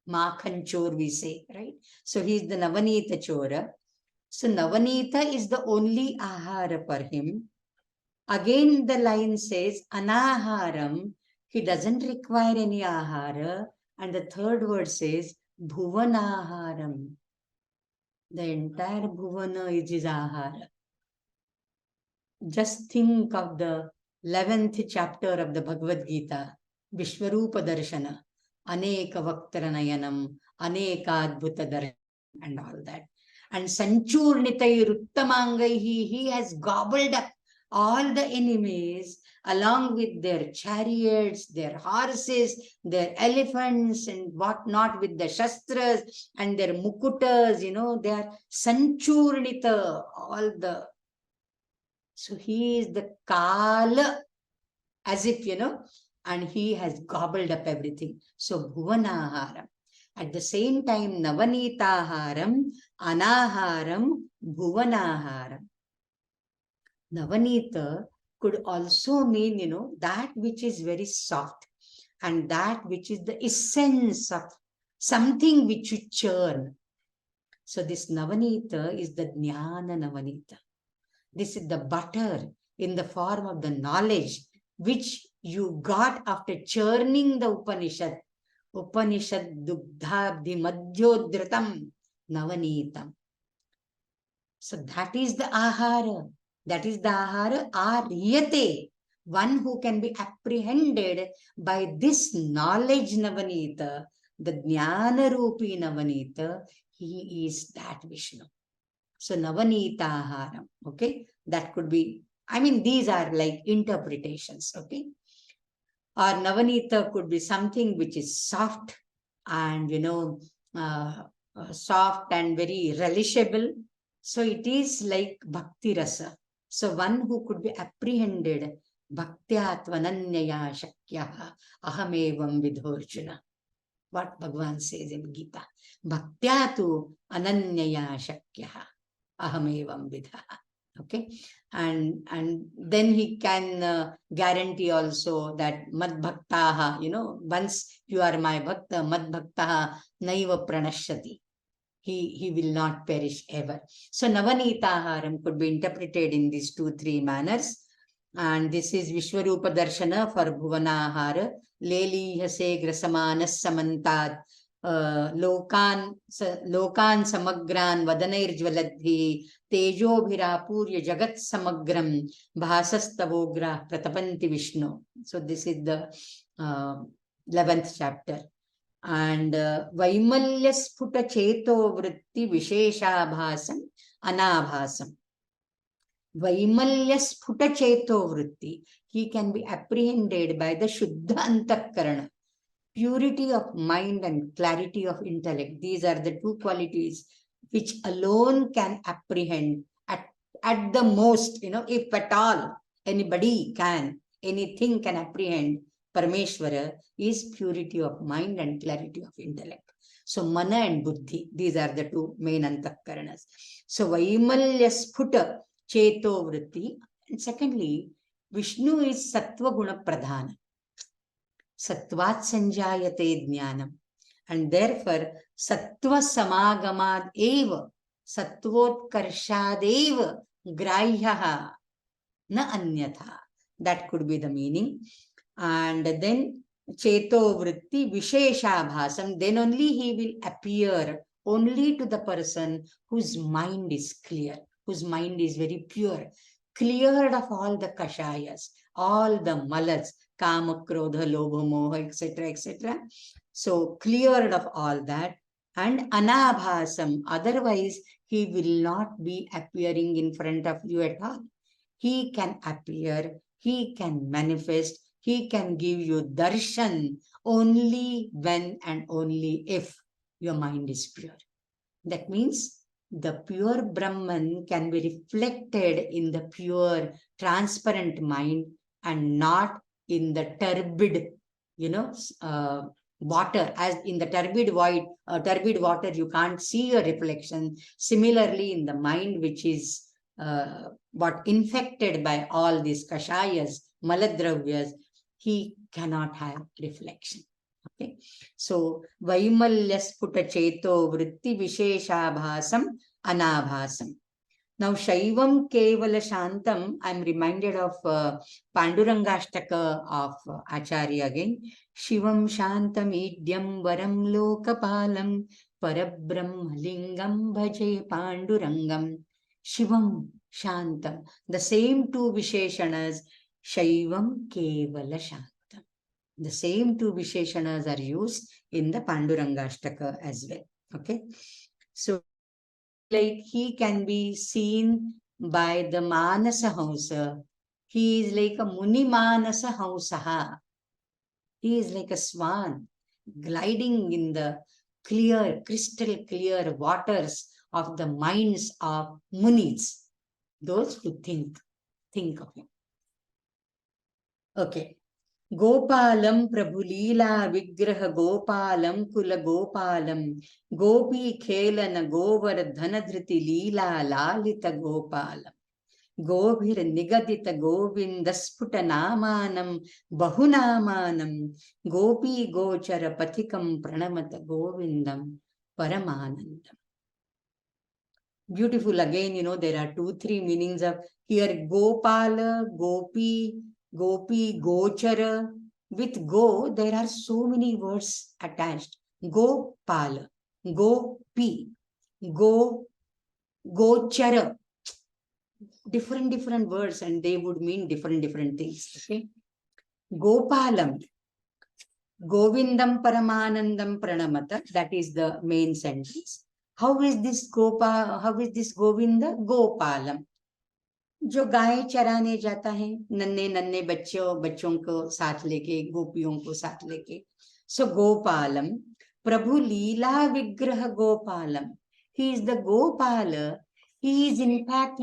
Makhan Chor we say, right? So he is the Navanita Chora. So Navanita is the only Ahara for him. Again the line says Anaharam. He doesn't require any Ahara. And the third word says Bhuvanaharam. The entire Bhuvana is his Ahara. Just think of the 11th chapter of the Bhagavad Gita, Vishwarupa Darshana, Aneka Vaktara Aneka Adbhuta Darshan, and all that. And Sanchurnitai Ruttamangai, he has gobbled up all the enemies along with their chariots, their horses, their elephants, and whatnot with the shastras and their mukutas, they are Sanchurnita, all the. So he is the Kala, as if, and he has gobbled up everything. So Bhuvanaharam. At the same time, Navanitaharam, Anaharam, Bhuvanaharam. Navanita could also mean, that which is very soft and that which is the essence of something which you churn. So this Navanita is the Jnana Navanita. This is the butter in the form of the knowledge which you got after churning the Upanishad. Upanishad Dugdhabdi Madhyodhritam Navanitam. So that is the Ahara. That is the Ahara Aryate. One who can be apprehended by this knowledge Navanita, the Jnana Rupi Navanita, he is that Vishnu. So Navanita Aharam, okay? That could be, these are like interpretations, okay? Or Navanita could be something which is soft and, soft and very relishable. So it is like bhakti rasa. So one who could be apprehended, bhaktya tvananyaya shakyaha ahamevam vidhorjuna. What Bhagavan says in Gita. Bhaktya tu ananyaya shakyaha ahamevam vidhaha. Okay, and then he can guarantee also that mad bhaktaha, once you are my bhakta, mad bhaktaha naiva pranashyati. He will not perish ever. So Navanitaharam could be interpreted in these 2-3 manners. And this is Vishwarupa Darshana for Bhuvanahara. Lelihase grasamanas samantat lokan samagran vadanairjvaladhi tejobhirapurya jagat samagram bhasastavogra pratapanti Vishnu. So this is the 11th chapter. And Vaimalya Sputa Cheto Vritti Visheshabhasam Anabhasam. Vaimalya Sputa Cheto Vritti. He can be apprehended by the Shuddha Antakarana. Purity of mind and clarity of intellect. These are the 2 qualities which alone can apprehend at the most, if at all anybody can, anything can apprehend Parameshwara, is purity of mind and clarity of intellect. So mana and buddhi, these are the 2 main antakaranas. So Vaimalya Sputa Cheto Vritti. And secondly, Vishnu is Sattva Guna Pradhana. Sattvat sanjayate jnanam. And therefore, Sattva samagamad eva, Sattvot karshad eva, grahyaha, na anyatha. That could be the meaning. And then, Cheto vritti visheshabhasam, then only he will appear only to the person whose mind is clear, whose mind is very pure, cleared of all the kashayas, all the malas, kama, krodha, lobha, moha, etc., etc. So cleared of all that. And anabhasam, otherwise he will not be appearing in front of you at all. He can appear, he can manifest, he can give you darshan only when and only if your mind is pure. That means the pure Brahman can be reflected in the pure, transparent mind and not in the turbid, water. As in the turbid water, you can't see your reflection. Similarly, in the mind, which is infected by all these kashayas, maladravyas, he cannot have reflection. Okay, so Vaimalya Sputa Cheto Vritti Visheshabhasam Anabhasam. Now Shaivam Kevala Shantam, I'm reminded of Pandurangashtakam of Acharya again. Shivam Shantam Idyam Varam Lokapalam Parabrahmalingam Bhaje Pandurangam. Shivam Shantam. The same 2 Visheshanas, Shaivam Kevala Shantam. The same 2 Visheshanas are used in the Pandurangashtakam as well. Okay. So, like he can be seen by the Manasa Hamsa. He is like a Muni Manasa Hamsaha. He is like a swan gliding in the clear, crystal clear waters of the minds of Munis, those who think of him. Okay. Gopalam Prabhulila Vigraha Gopalam Kula Gopalam Gopi Khelana Govardhanadhriti Leela Lalita Gopalam Gobhir Nigadita Govindasputa Namanam Bahunamanam Gopi Gochara Pathikam Pranamata Govindam Paramanandam. Beautiful again, there are 2-3 meanings of here Gopala, Gopi, Gochara. With go, there are so many words attached. Gopala, Gopi, Gochara. Different words, and they would mean different things. Okay. Gopalam, Govindam Paramanandam Pranamata. That is the main sentence. How is this Govinda? Gopalam. जो गाय चराने जाता है, नन्हे बच्चों को साथ लेके, गोपियों को साथ लेके. So Gopalam. Prabhu Leela Vigraha Gopalam. He is the Gopala. He is in fact,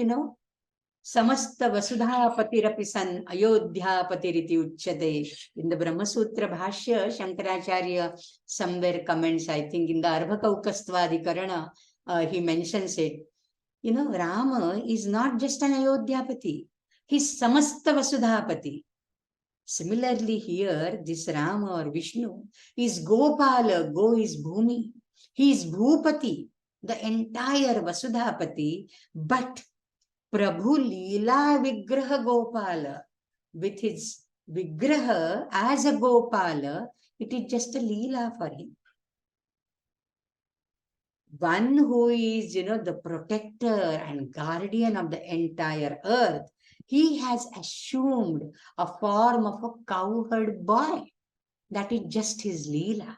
Samasta Vasudhapatirapi san Ayodhyapatiriti Uchade. In the Brahma Sutra Bhashya, Shankaracharya somewhere comments, I think in the Arvakaukastvadikarana, he mentions it. Rama is not just an Ayodhyapati. He's Samasta Vasudhapati. Similarly here, this Rama or Vishnu is Gopala. Go is Bhumi. He is Bhupati, the entire Vasudhapati, but Prabhu Leela Vigraha Gopala. With his Vigraha as a Gopala, it is just a Leela for him. One who is, the protector and guardian of the entire earth, he has assumed a form of a cowherd boy. That is just his Leela.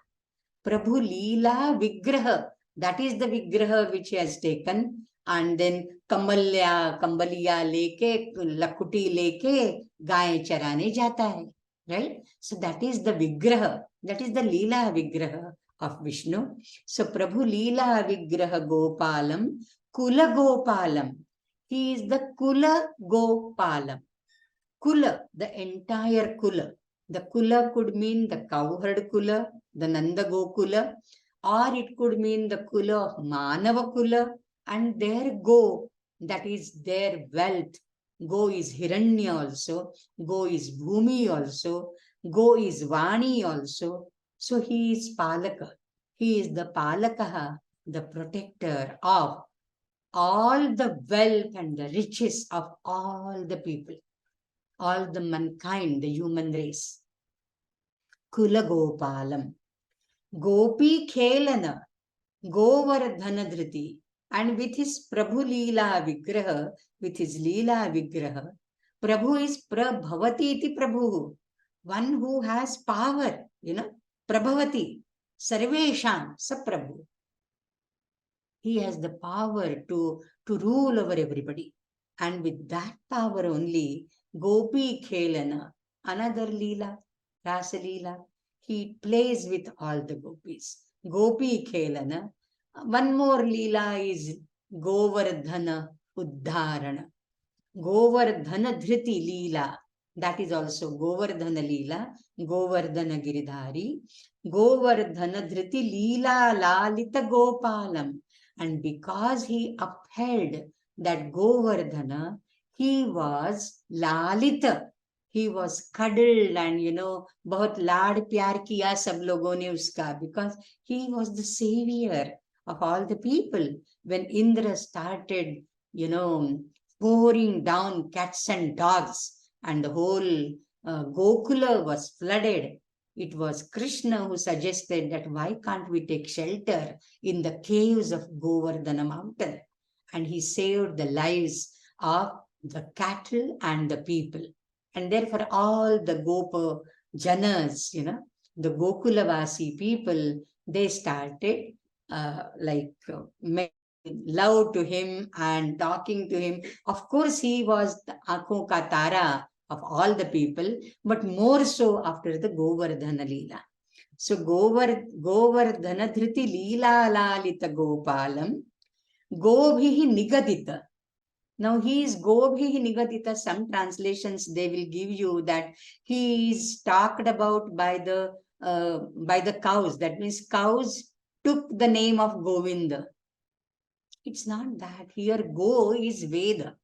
Prabhu Leela Vigraha. That is the Vigraha which he has taken. And then Kambaliya leke, Lakuti leke, gaye charane jata hai. Right? So that is the Vigraha. That is the Leela Vigraha of Vishnu. So Prabhu Leela Vigraha Gopalam, Kula Gopalam. He is the Kula Gopalam. Kula, the entire Kula. The Kula could mean the cowherd Kula, the Nanda Gokula, or it could mean the Kula of Manava Kula, and their Go, that is their wealth. Go is Hiranya also, Go is Bhumi also, Go is Vani also. So he is Palaka. He is the Palakaha, the protector of all the wealth and the riches of all the people, all the mankind, the human race. Kula Gopalam. Gopi Khelana, Govardhana Dhriti, and with his Prabhu Leela Vigraha, with his Leela Vigraha, Prabhu is Prabhavati iti Prabhu, one who has power, Prabhavati, Sarvesham, Saprabhu. He has the power to rule over everybody. And with that power only, Gopi Khelana, another Leela, Rasa Leela, he plays with all the gopis. Gopi Khelana. One more Leela is Govardhana Uddharana. Govardhana Dhriti Leela. That is also Govardhana Leela. Govardhana Giridhari. Govardhana Dhriti Leela Lalita Gopalam. And because he upheld that Govardhana, he was Lalita. He was cuddled and, bahut laad pyar kiya sab logon ne uska, because he was the savior of all the people. When Indra started, pouring down cats and dogs and the whole Gokula was flooded, it was Krishna who suggested that why can't we take shelter in the caves of Govardhana mountain? And he saved the lives of the cattle and the people. And therefore all the Gopa Janas, the Gokulavasi people, they started making love to him and talking to him. Of course, he was the Aankhon ka Tara of all the people, but more so after the Govardhana Leela. So Govardhana Dhriti Leela Lalita Gopalam, Gobhihi Nigadita. Now he is Gobhihi Nigadita. Some translations, they will give you that he is talked about by the cows. That means cows took the name of Govinda. It's not that. Here Go is Veda.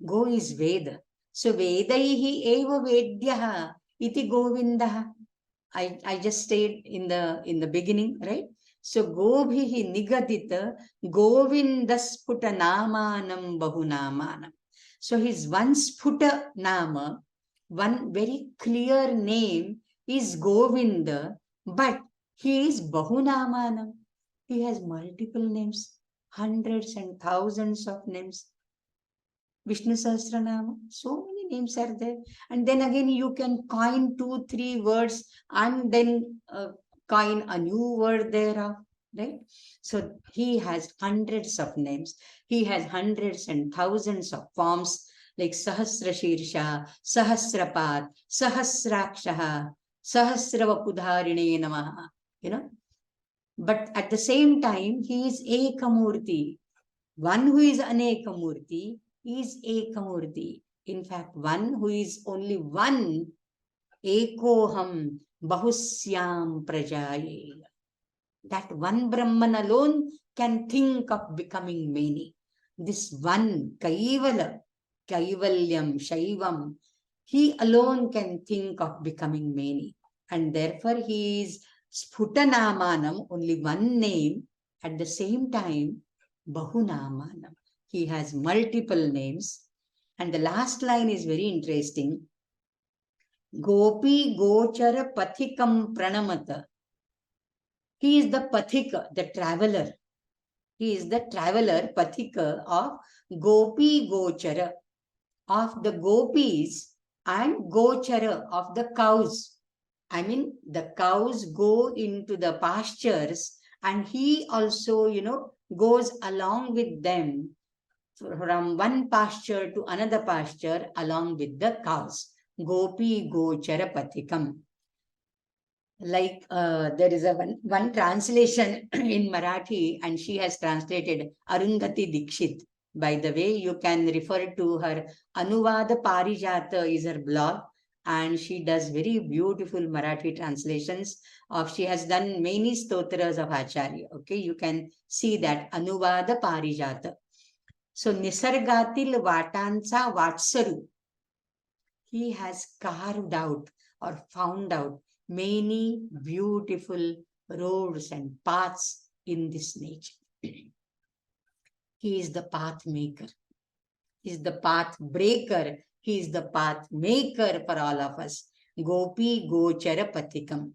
Go is Veda. So Vedaihi eva Vedyaha iti Govinda. I just stayed in the beginning, right? So Gobhihi Nigadita Govindasputa Namanam Bahunamanam. So his one Sputa Nama, one very clear name is Govinda, but he is Bahunamanam. He has multiple names, hundreds and thousands of names. Vishnu Sahasranama, so many names are there. And then again, you can coin 2-3 words and then coin a new word thereof, right? So he has hundreds of names. He has hundreds and thousands of forms like Sahasra Shirsha, Sahasrapat, Sahasrakshaha, Sahasravapudharine Namaha, But at the same time, he is Ekamurti. One who is Anekamurti is Ekamurti. In fact, one who is only one, Ekoham Bahusyam Prajaye. That one Brahman alone can think of becoming many. This one, Kaivalyam, Shaivam, he alone can think of becoming many. And therefore he is Sputanamanam, only one name, at the same time, Bahunamanam. He has multiple names. And the last line is very interesting. Gopi Gochara Pathikam Pranamata. He is the Pathika, the traveler. He is the traveler, Pathika of Gopi Gochara, of the gopis, and Gochara of the cows. I mean, the cows go into the pastures, and he also, goes along with them from one pasture to another pasture along with the cows. Gopi Gochara Pathikam. Like there is one translation in Marathi, and she has translated Arundhati Dikshit. By the way, you can refer to her Anuvada Parijata is her blog, and she does very beautiful Marathi translations of, she has done many stotras of Acharya. Okay, you can see that Anuvada Parijata. So Nisargatil Vatansa Vatsaru, he has carved out or found out many beautiful roads and paths in this nature. He is the path maker. He is the path breaker. He is the path maker for all of us. Gopi Gochara Pathikam.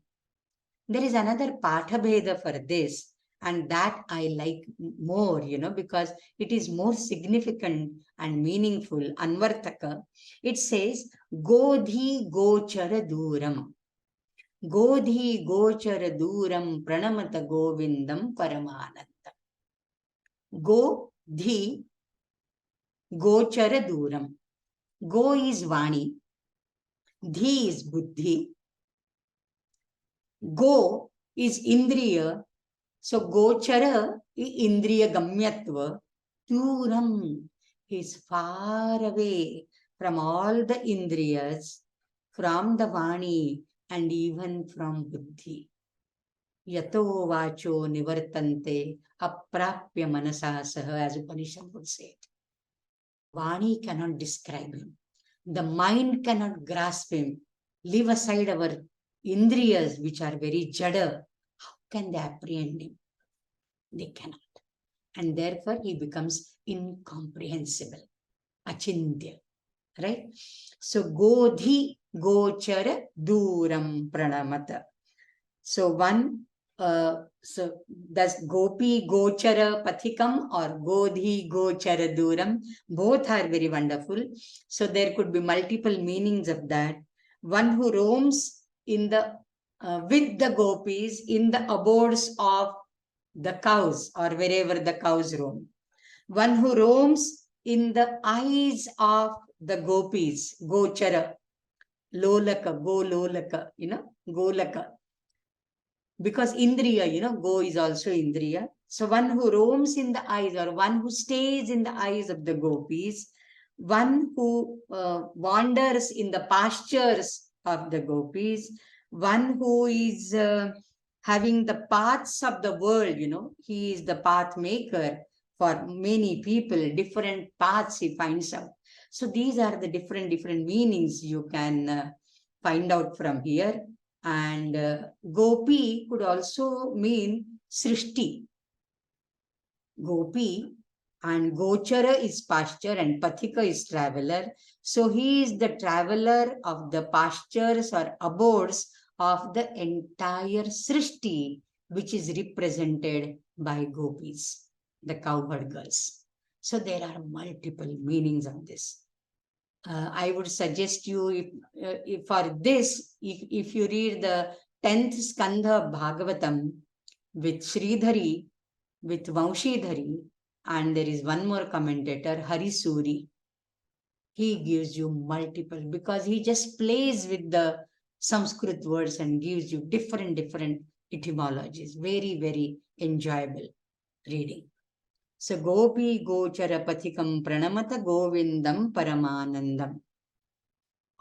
There is another Pathabheda for this, and that I like more, because it is more significant and meaningful. Anvartaka. It says, Godhi Gochara Duram. Godhi Gochara Duram Pranamata Govindam Paramananda. Godhi Gochara Duram. Go is Vani. Dhi is Buddhi. Go is Indriya. So Gochara is Indriya Gamyatva. Duram is far away from all the Indriyas, from the Vani, and even from Buddhi. Yato vacho nivartante aprapya manasa saha, as Upanishad would say it. Vani cannot describe him. The mind cannot grasp him. Leave aside our Indriyas, which are very jada. How can they apprehend him? They cannot. And therefore he becomes incomprehensible. Achintya. Right? So Godhi Gochara Duram Pranamata. So one, so does Gopi Gochara Pathikam or Godhi Gochara Duram? Both are very wonderful. So there could be multiple meanings of that. One who roams in the with the gopis in the abodes of the cows or wherever the cows roam. One who roams in the eyes of the gopis, Gochara, Lolaka, Go Lolaka, Golaka. Because Indriya, Go is also Indriya. So one who roams in the eyes or one who stays in the eyes of the gopis, one who wanders in the pastures of the gopis, one who is having the paths of the world, he is the path maker for many people, different paths he finds out. So these are the different meanings you can find out from here. And Gopi could also mean Srishti. Gopi and Gochara is pasture and Pathika is traveler. So he is the traveler of the pastures or abodes of the entire Srishti, which is represented by gopis, the cowherd girls. So there are multiple meanings of this. I would suggest you, if for this, if you read the 10th Skandha Bhagavatam with Sridhari, with Vanshidhari, and there is one more commentator, Harisuri, he gives you multiple, because he just plays with the Sanskrit words and gives you different etymologies. Very, very enjoyable reading. So Gopi Gochara Pathikam Pranamata Govindam Paramanandam.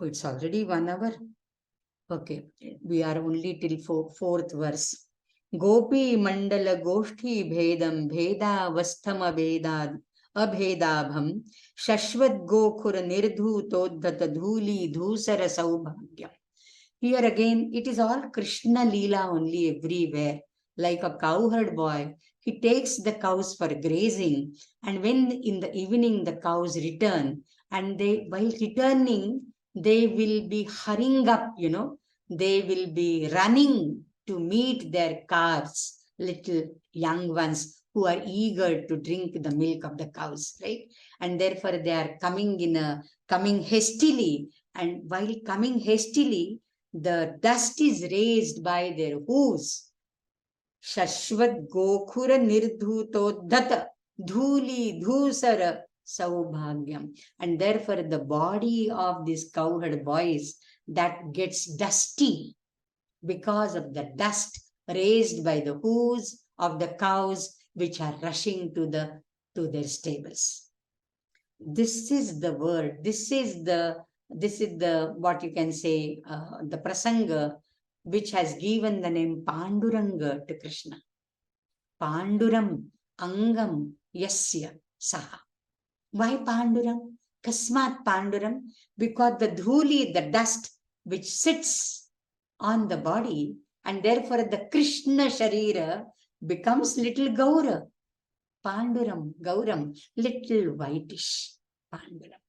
Oh, it's already 1 hour. Okay, we are only till fourth verse. Gopi Mandala Goshti Bhedam Bheda Vastama Bheda Abhedabham Shashvat Gokhura Nirdhu Todhata Dhuli Dhusara Saubhagyam. Here again, it is all Krishna Leela only everywhere. Like a cowherd boy, he takes the cows for grazing, and when in the evening the cows return, and they, while returning, they will be hurrying up, they will be running to meet their calves, little young ones who are eager to drink the milk of the cows, right? And therefore they are coming hastily, and while coming hastily, the dust is raised by their hooves. Shashvat Gokhura Nirdhutodhata Dhuli Dhusara Saubhagyam. And therefore the body of these cowherd boys that gets dusty because of the dust raised by the hooves of the cows which are rushing to their stables. This is the word. This is the what you can say, the prasanga which has given the name Panduranga to Krishna. Panduram Angam Yasya Saha. Why Panduram? Kasmat Panduram? Because the dhuli, the dust which sits on the body, and therefore the Krishna Sharira becomes little Gaura. Panduram, Gauram, little whitish. Panduram.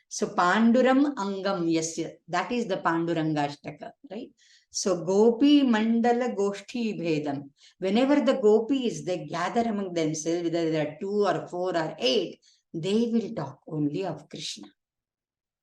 So Panduram Angam Yasya, that is the Pandurangastaka, right? So Gopi Mandala Goshti Bhedam. Whenever the gopis, they gather among themselves, whether there are 2 or 4 or 8, they will talk only of Krishna.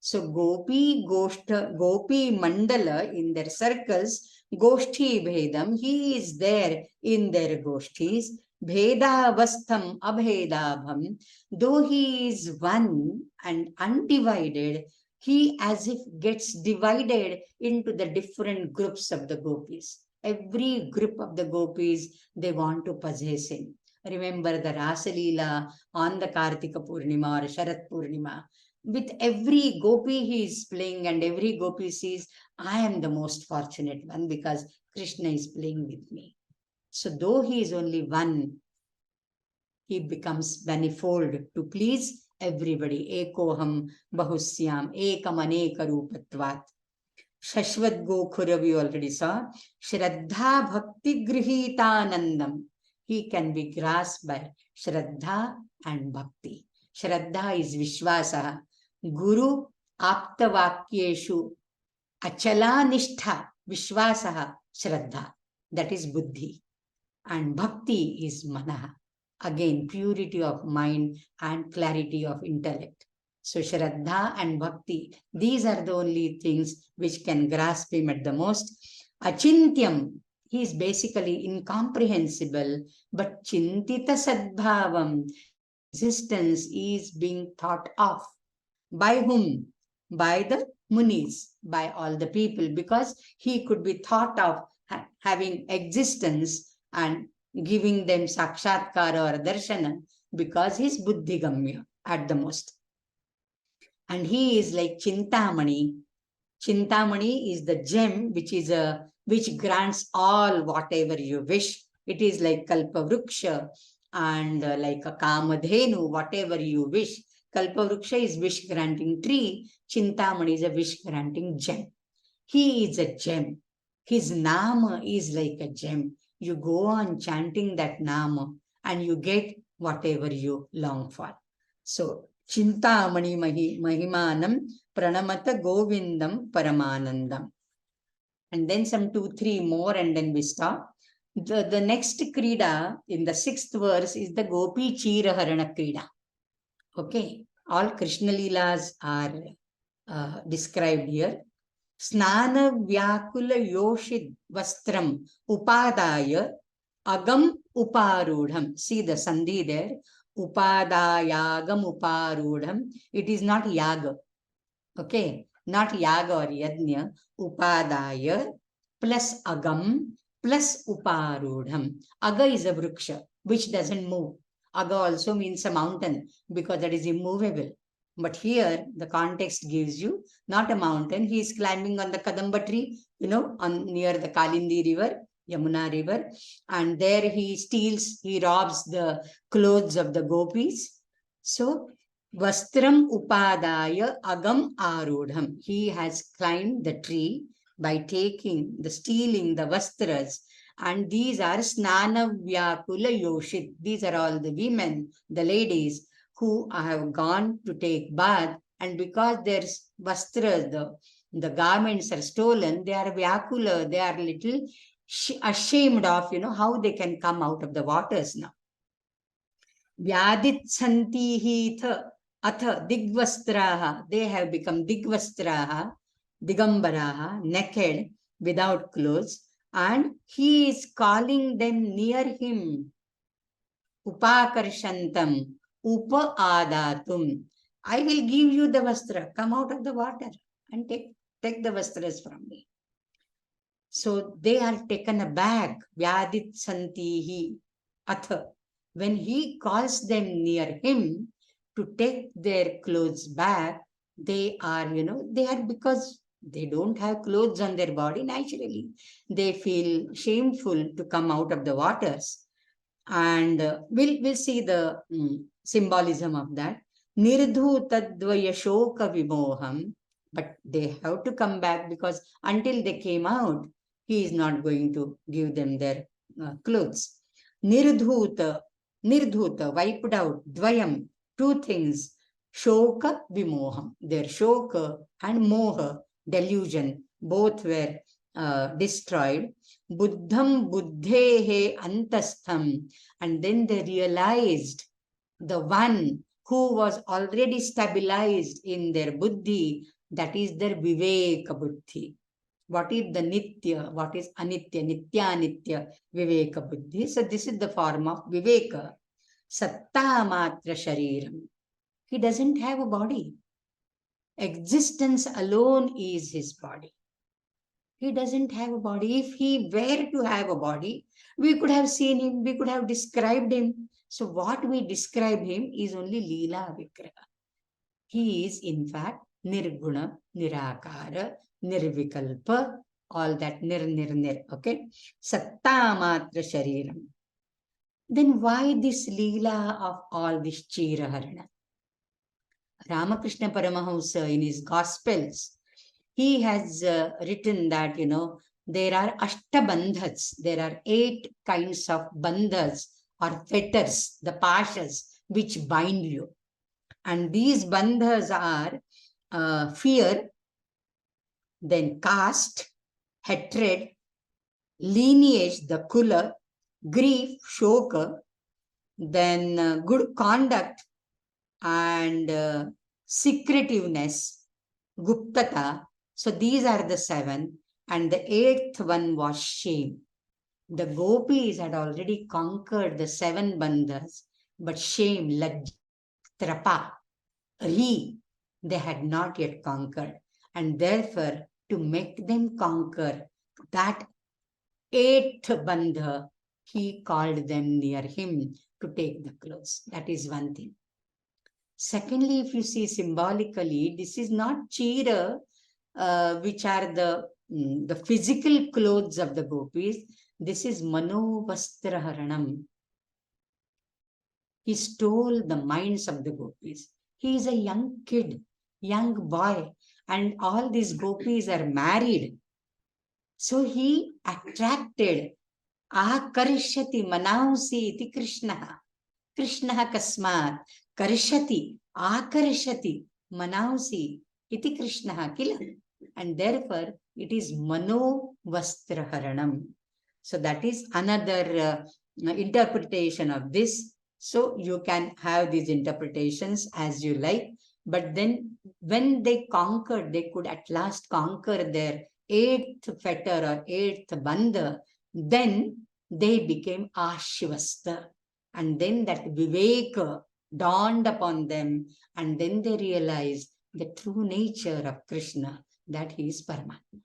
So Gopi Mandala in their circles, Goshti Bhedam, he is there in their Goshtis. Bheda Vastam Abhedabham, though he is one and undivided, he as if gets divided into the different groups of the gopis. Every group of the gopis, they want to possess him. Remember the Rasa Leela on the Kartika Purnima or Sharat Purnima. With every gopi he is playing, and every gopi says, I am the most fortunate one because Krishna is playing with me. So though he is only one, he becomes manifold to please everybody. Ekoham bahusyam ekam aneka rupatvat. Shashvat Gokhura we already saw. Shraddha bhakti grihitanandam. He can be grasped by Shraddha and Bhakti. Shraddha is Vishwasa. Guru Aptavakyeshu Achala Nishtha Vishwasaha Shraddha. That is Buddhi. And Bhakti is Manaha. Again, purity of mind and clarity of intellect. So Shraddha and Bhakti, these are the only things which can grasp him at the most. Achintyam, he is basically incomprehensible, but Chintita Sadbhavam, existence is being thought of. By whom? By the Munis, by all the people, because he could be thought of having existence and giving them sakshatkara or darshana, because he is buddhigamya at the most. And he is like Chintamani. Chintamani is the gem which grants all whatever you wish. It is like Kalpavruksha and like a Kamadhenu, whatever you wish. Kalpavruksha is wish granting tree. Chintamani is a wish granting gem. He is a gem. His nama is like a gem. You go on chanting that nama and you get whatever you long for. So Chintamani Mahimanam Pranamata Govindam Paramanandam. And then some 2-3 more and then we stop. The next Krida in the 6th verse is the Gopi Chira Harana Krida. Okay, all Krishna Leelas are described here. Snana Vyakula Yoshid Vastram Upadaya Agam Uparudham. See the Sandhi there. Upadayagam Uparudham. It is not Yaga. Okay, not Yaga or Yajna. Upadaya plus Agam plus uparudham. Aga is a vriksha, which doesn't move. Aga also means a mountain because that is immovable. But here the context gives you not a mountain. He is climbing on the Kadamba tree, on near the Kalindi river, Yamuna river, and there he steals, he robs the clothes of the gopis. So Vastram upadaya agam arudham. He has climbed the tree by stealing the vastras. And these are snana vyakula yoshit. These are all the women, the ladies who have gone to take bath. And because their vastras, the garments are stolen, they are vyakula, they are little ashamed of, how they can come out of the waters now. Vyaditsantihi atha digvastraha. They have become digvastraha, digambaraha, naked, without clothes. And he is calling them near him. Upakarshantam, upa adatum. I will give you the vastra. Come out of the water and take the vastras from me. So they are taken aback. Vyaditsantihi atha. When he calls them near him to take their clothes back, they are, because they don't have clothes on their body naturally. They feel shameful to come out of the waters. And we'll see the symbolism of that. Nirdhu tadvaya shoka vimoham. But they have to come back because until they came out, he is not going to give them their clothes. Nirdhuta, wiped out, dvayam, two things. Shoka vimoham. Their shoka and moha, delusion, both were destroyed. Buddham buddhehe antastham. And then they realized the one who was already stabilized in their buddhi, that is their viveka buddhi. What is the nitya? What is anitya? Nitya, anitya, viveka buddhi. So this is the form of viveka. Satta matra shariram. He doesn't have a body. Existence alone is his body. He doesn't have a body. If he were to have a body, we could have seen him, we could have described him. So what we describe him is only Leela Vigraha. He is in fact Nirguna, Nirakara, Nirvikalpa, all that nir, okay? Satta matra shariram. Then why this Leela of all this Chiraharana? Ramakrishna Paramahamsa in his Gospels, he has written that, there are ashtabandhas, there are 8 kinds of bandhas or fetters, the pashas, which bind you. And these bandhas are fear, then caste, hatred, lineage, the kula, grief, shoka, then good conduct and secretiveness, guptata. So these are the 7. And the 8th one was shame. The gopis had already conquered the 7 bandhas, but shame, lajja, trapa, they had not yet conquered. And therefore, to make them conquer that 8th bandha, he called them near him to take the clothes. That is one thing. Secondly, if you see symbolically, this is not chira, which are the physical clothes of the gopis. This is Manovastraharanam. He stole the minds of the gopis. He is a young kid, young boy, and all these gopis are married. So he attracted Akarshati Manausi iti Krishna. Krishna kasmat karshati akarshati manausi iti Krishna kila. And therefore it is Mano Vastraharanam. So that is another interpretation of this. So you can have these interpretations as you like. But then when they conquered, they could at last conquer their 8th fetter or 8th bandha, then they became Ashivasta. And then that Viveka dawned upon them, and then they realized the true nature of Krishna, that he is Paramatma.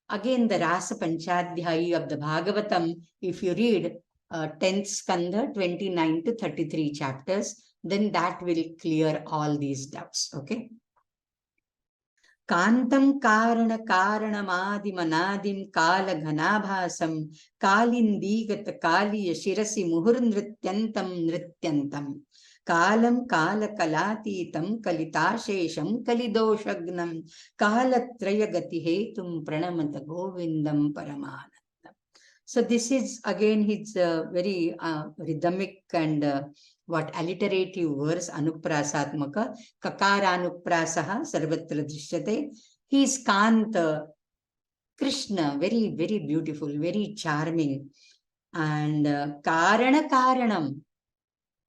Again, the Rasa Panchadhyayi of the Bhagavatam, if you read 10th Skandha, 29 to 33 chapters, then that will clear all these doubts. Okay. Kantam Karana Karanamadimanaadim Kala Ghanabhasam Kalindigata Kaliya Shirasi Muhurnrityantam Nrityantam Kalam Kala Kalatitam Kalitashesham Kalidoshagnam Kalatrayagati Hetum Pranamata Govindam Paramanandam. So this is again his very rhythmic and alliterative verse, anuprasatmaka, kakara anuprasaha sarvatra drishyate. He is Kanta, Krishna, very, very beautiful, very charming. And Karana Karanam,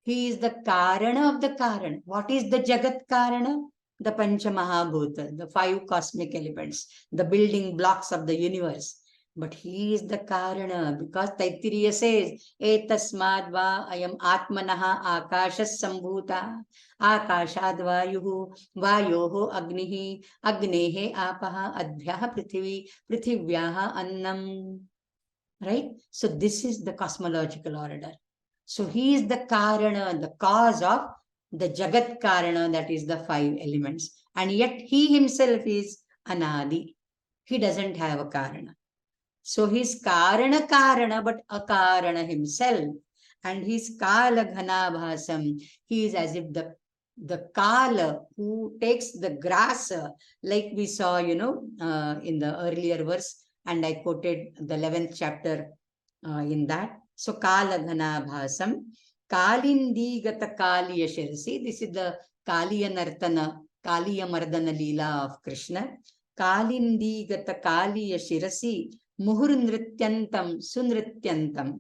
he is the Karana of the Karana. What is the Jagat Karana? The Pancha Mahabhuta, the 5 cosmic elements, the building blocks of the universe. But he is the Karana, because Taittiriya says, Etasmad va ayam atmanaha akashas sambhuta, akashad vayuhu, vayoho agnihi, agnehe apaha, adhyaha prithvi, prithivyaha annam. Right? So this is the cosmological order. So he is the Karana, the cause of the Jagat Karana, that is the 5 elements. And yet he himself is Anadi. He doesn't have a Karana. So he's Karana Karana, but Akarana himself. And he's Kala Ghanabhasam. He is as if the Kala who takes the grass, like we saw, in the earlier verse, and I quoted the 11th chapter in that. So Kala Ghanabhasam, Kalindigata Kaliya Shirasi. This is the Kaliya Nartana, Kaliya Mardana Leela of Krishna. Kalindigata Kaliya Shirasi. Muhurnrityantam, Sunrityantam,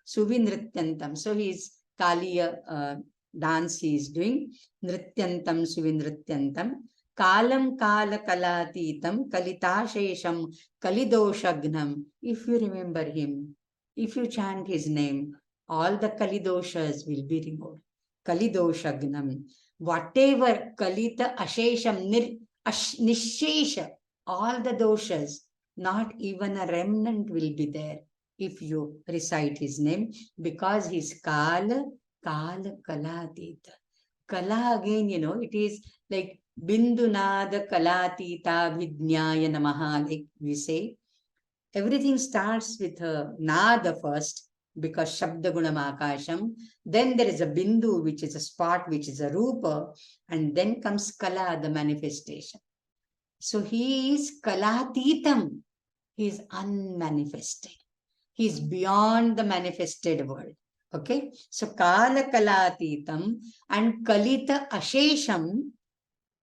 Suvinrityantam. So he is Kaliya dance he is doing. Nrityantam, Suvinrityantam. Kalam Kala Kalatitam, Kalitashesham, Kalidoshagnam. If you remember him, if you chant his name, all the Kalidoshas will be removed. Kalidoshagnam. Whatever Kalita Ashesham, Nishesha, all the doshas, not even a remnant will be there if you recite his name, because he's Kala Kalatita. Kala again, it is like Bindunada Kalatita Vidnyaya Namaha, like we say. Everything starts with a Nada first, because Shabdagunam Akasham. Then there is a Bindu, which is a spot, which is a Rupa. And then comes Kala, the manifestation. So he is Kalatitam. He is unmanifested. He is beyond the manifested world. Okay. So Kala Kalatitam and Kalita Ashesham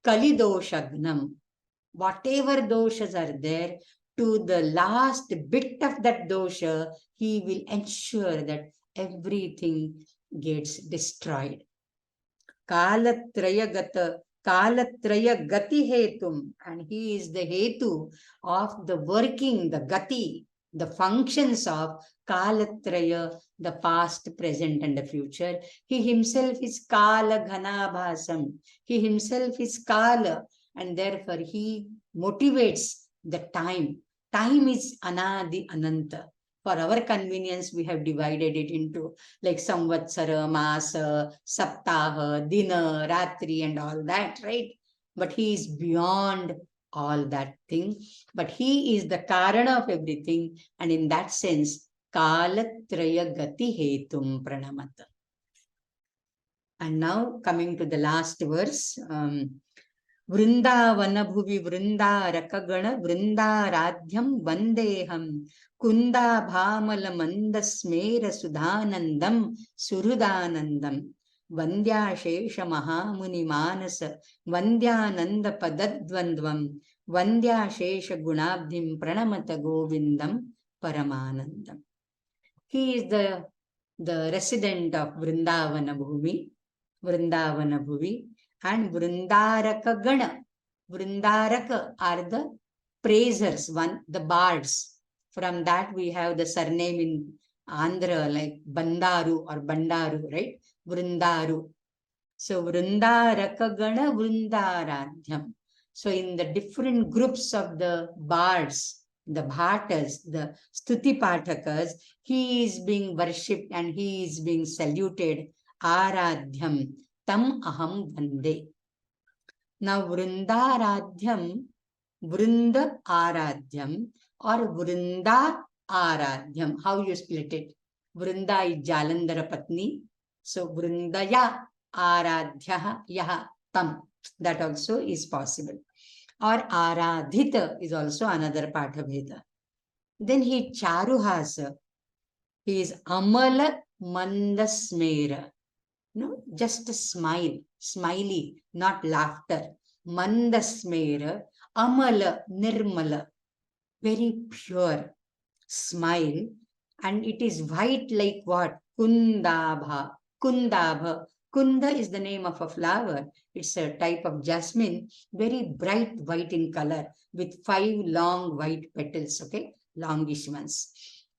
Kalidoshagnam. Whatever doshas are there, to the last bit of that dosha, he will ensure that everything gets destroyed. Kalatraya gati hetum, and he is the hetu of the working, the gati, the functions of Kalatraya, the past, present, and the future. He himself is Kala Ghanabhasam. He himself is Kala, and therefore he motivates the time. Time is Anadi Ananta. For our convenience, we have divided it into like Samvatsara, Masa, Saptaha, Dina, Ratri, and all that, right? But he is beyond all that thing. But he is the Karana of everything. And in that sense, Kalatraya Gati Hetum Pranamata. And now coming to the last verse. Vrindavana bhuvi vrinda rakagana vrinda radhyam vandeham kunda bhamala mandasmera sudhanandam surudanandam vandya shesha mahamuni manasa vandyananda padadvandvam vandya shesha gunabdhim pranamata govindam paramanandam. He is the resident of Vrindavana bhumi, and Vrindaraka Gana. Vrindaraka are the praisers, the bards. From that we have the surname in Andhra like Bandaru or Bandaru, right? Vrindaru. So Vrindaraka Gana Vrindaradhyam. So in the different groups of the bards, the bhatas, the stuti patakas, he is being worshipped and he is being saluted. Aradhyam tam aham vande. Now, Vrindaradhyam, Vrinda Aradhyam or Vrinda Aradhyam. How you split it? Vrinda is Jalandhara Patni. So, Vrindaya Aradhyaha Yaha Tam. That also is possible. Or Aradhita is also another part of Veda. Then he Charuhasa. He is Amala Mandasmera. No, just a smile, smiley, not laughter. Mandasmera, amala, nirmala, very pure smile. And it is white like what? Kundabha. Kundabha. Kunda is the name of a flower. It's a type of jasmine, very bright white in color with 5 long white petals, okay? Longish ones.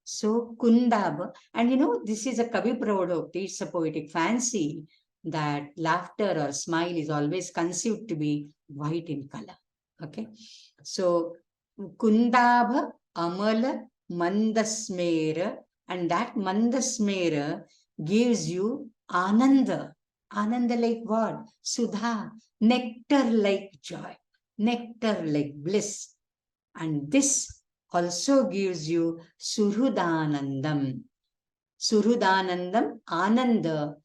So Kundabha, and this is a Kavi Pravodokti, it's a poetic fancy that laughter or smile is always conceived to be white in color. Okay. So Kundabha, Amala, Mandasmera, and that Mandasmera gives you Ananda. Ananda like what? Sudha, nectar like joy, nectar like bliss. And this also gives you Suhrudanandam. Suhrudanandam, Ananda,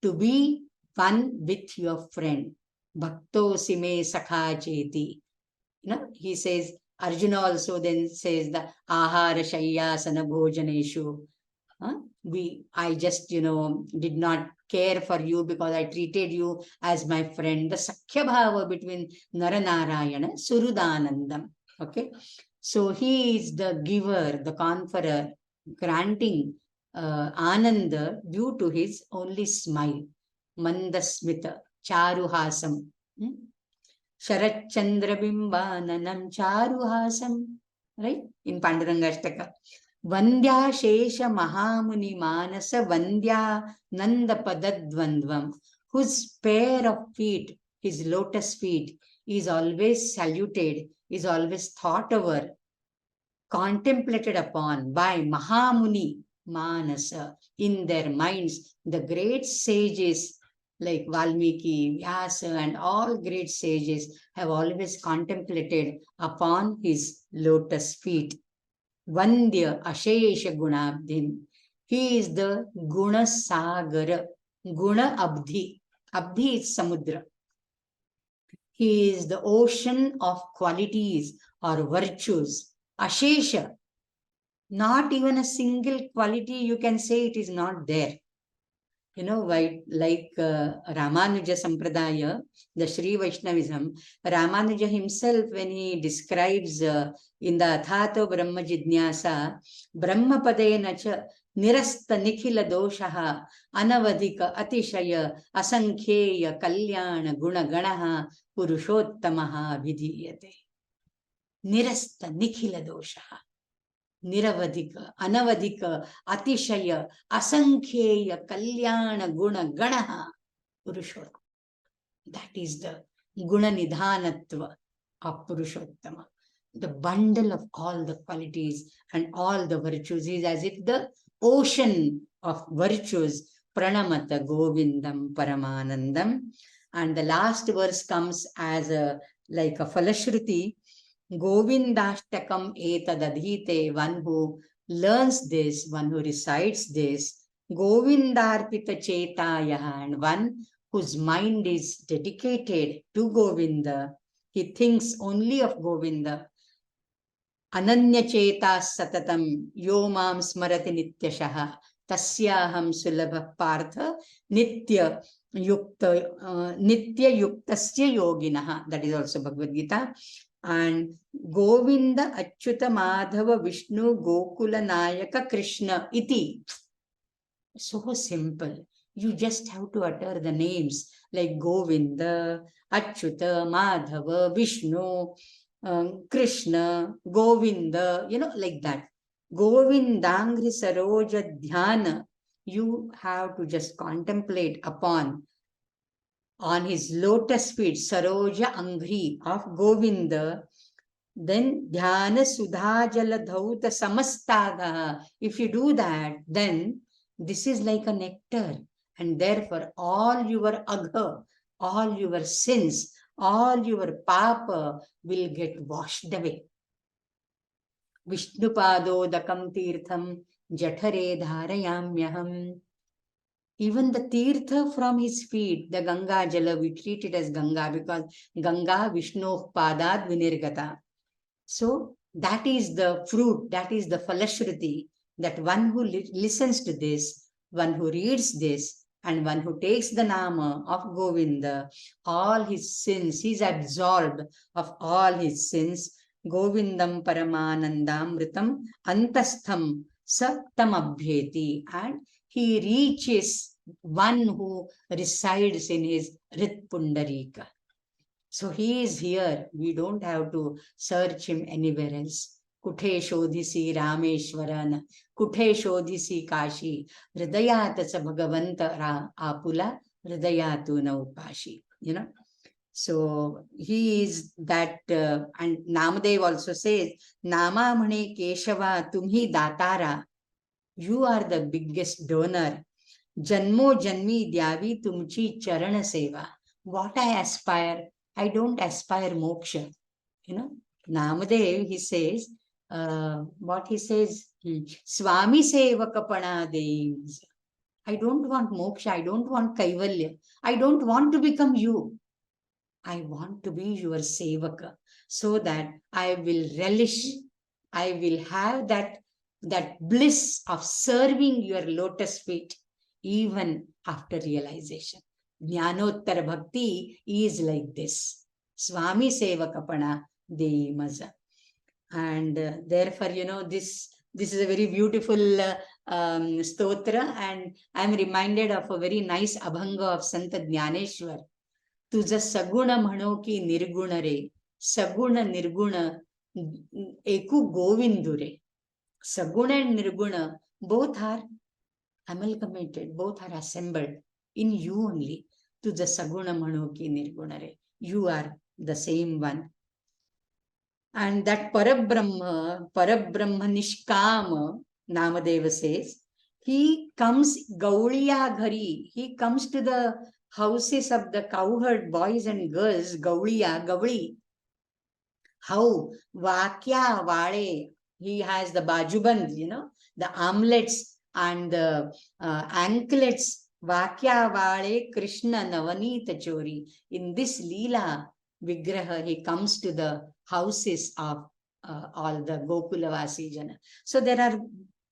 to be one with your friend. Bhakto Sime Sakha Cheti. He says, Arjuna also then says the Ahara Shayyasana Bhojaneshu. I just, did not care for you because I treated you as my friend. The Sakhya Bhava between Naranarayana, Surudanandam. Okay. So he is the giver, the conferer, granting Ananda due to his only smile. Mandasmita, Charuhasam. Sharachandra Bimbananam Charuhasam. Right? In Pandurangastaka. Vandya Shesha Mahamuni Manasa Vandya Nanda Padadvandvam, whose pair of feet, his lotus feet, is always saluted, is always thought over, contemplated upon by Mahamuni Manasa in their minds. The great sages like Valmiki, Vyasa, and all great sages have always contemplated upon his lotus feet. Vandya Ashesha Gunabdhin. He is the Guna Sagara, Guna Abdhi. Abdhi is Samudra. He is the ocean of qualities or virtues. Ashesha. Not even a single quality you can say it is not there. Like Ramanuja Sampradaya, the Sri Vaishnavism, Ramanuja himself, when he describes in the Athato Brahma Jidnyasa, Brahma Padena cha Nirasta Nikhila Doshaha, Anavadhika Atishaya, Asankheya, Kalyana, Guna Ganaha, Purushottamaha Vidhiyate. Nirasta Nikhila Doshaha. Niravadika, Anavadika, Atishaya, Asankheya, Kalyana, Guna, Ganaha, Purushottama. That is the Guna Nidhanatva of Purushottama. The bundle of all the qualities and all the virtues is as if the ocean of virtues, Pranamata Govindam Paramanandam. And the last verse comes as like a Falashruti. Govindashtakam etadadhite, one who learns this, one who recites this, Govindarpita chetaya, and one whose mind is dedicated to Govinda, he thinks only of Govinda. Ananya cheta satatam yomam smarati nityashaha, tasyaham sulabha partha nitya yuktasya yoginaha. That is also Bhagavad Gita. And Govinda Achyuta Madhava Vishnu Gokula Nayaka Krishna iti. So simple. You just have to utter the names like Govinda, Achyuta, Madhava, Vishnu, Krishna, Govinda, like that. Govindangri Saroja Dhyana. You have to just contemplate upon on his lotus feet, Saroja Angri of Govinda, Then dhyana sudha jala dhauta samastagha. If you do that, then this is like a nectar, and therefore all your agha, all your sins, all your papa will get washed away. Vishnupado tirtham jathare dharayamyaham. Even the tirtha from his feet, the Ganga Jala, we treat it as Ganga because Ganga Vishnu Padad Vinirgata. So that is the fruit, that is the falashruti, that one who listens to this, one who reads this, and one who takes the nama of Govinda, all his sins, he is absolved of all his sins. Govindam Paramanandamritam Antastham Sattam Abhyeti, and he reaches one who resides in his Rit Pundarika. So he is here. We don't have to search him anywhere else. Kuthe shodhisi Rameshwarana, Kuthe shodhisi Kashi, Hridayata Bhagavanta Apula, Hridayatu na Upashi. You know. So he is that, and Namadev also says, Nama Mane Keshava Tumhi Datara. You are the biggest donor. Janmo Janmi Dyavi Tumchi Charana Seva. What I aspire, I don't aspire moksha. You know, Namadev, he says, what he says, Swami Sevakapana Devs. I don't want moksha, I don't want kaivalya, I don't want to become you. I want to be your sevaka, so that I will relish, I will have that bliss of serving your lotus feet even after realization. Jnanottara Bhakti is like this. Swami Sevakapana Deimaza. And therefore, this is a very beautiful stotra, and I am reminded of a very nice abhanga of Sant Jnaneshwar. तुझं सगुण म्हणो की निर्गुण रे, सगुण निर्गुण एकू गोविंदू रे. Saguna and Nirguna, both are amalgamated, both are assembled in you only. Tuja Saguna Mano ki Nirguna re. You are the same one. And that Parabrahma Nishkama, Namadeva says, he comes Gauliya Ghari, he comes to the houses of the cowherd boys and girls, Gauliya, Gauri. How? Vakya Vade, he has the bajuband, the armlets and the anklets. Vakya Vade Krishna Navanita Chori. In this Leela Vigraha, he comes to the houses of all the Gokulavasi Jana. So there are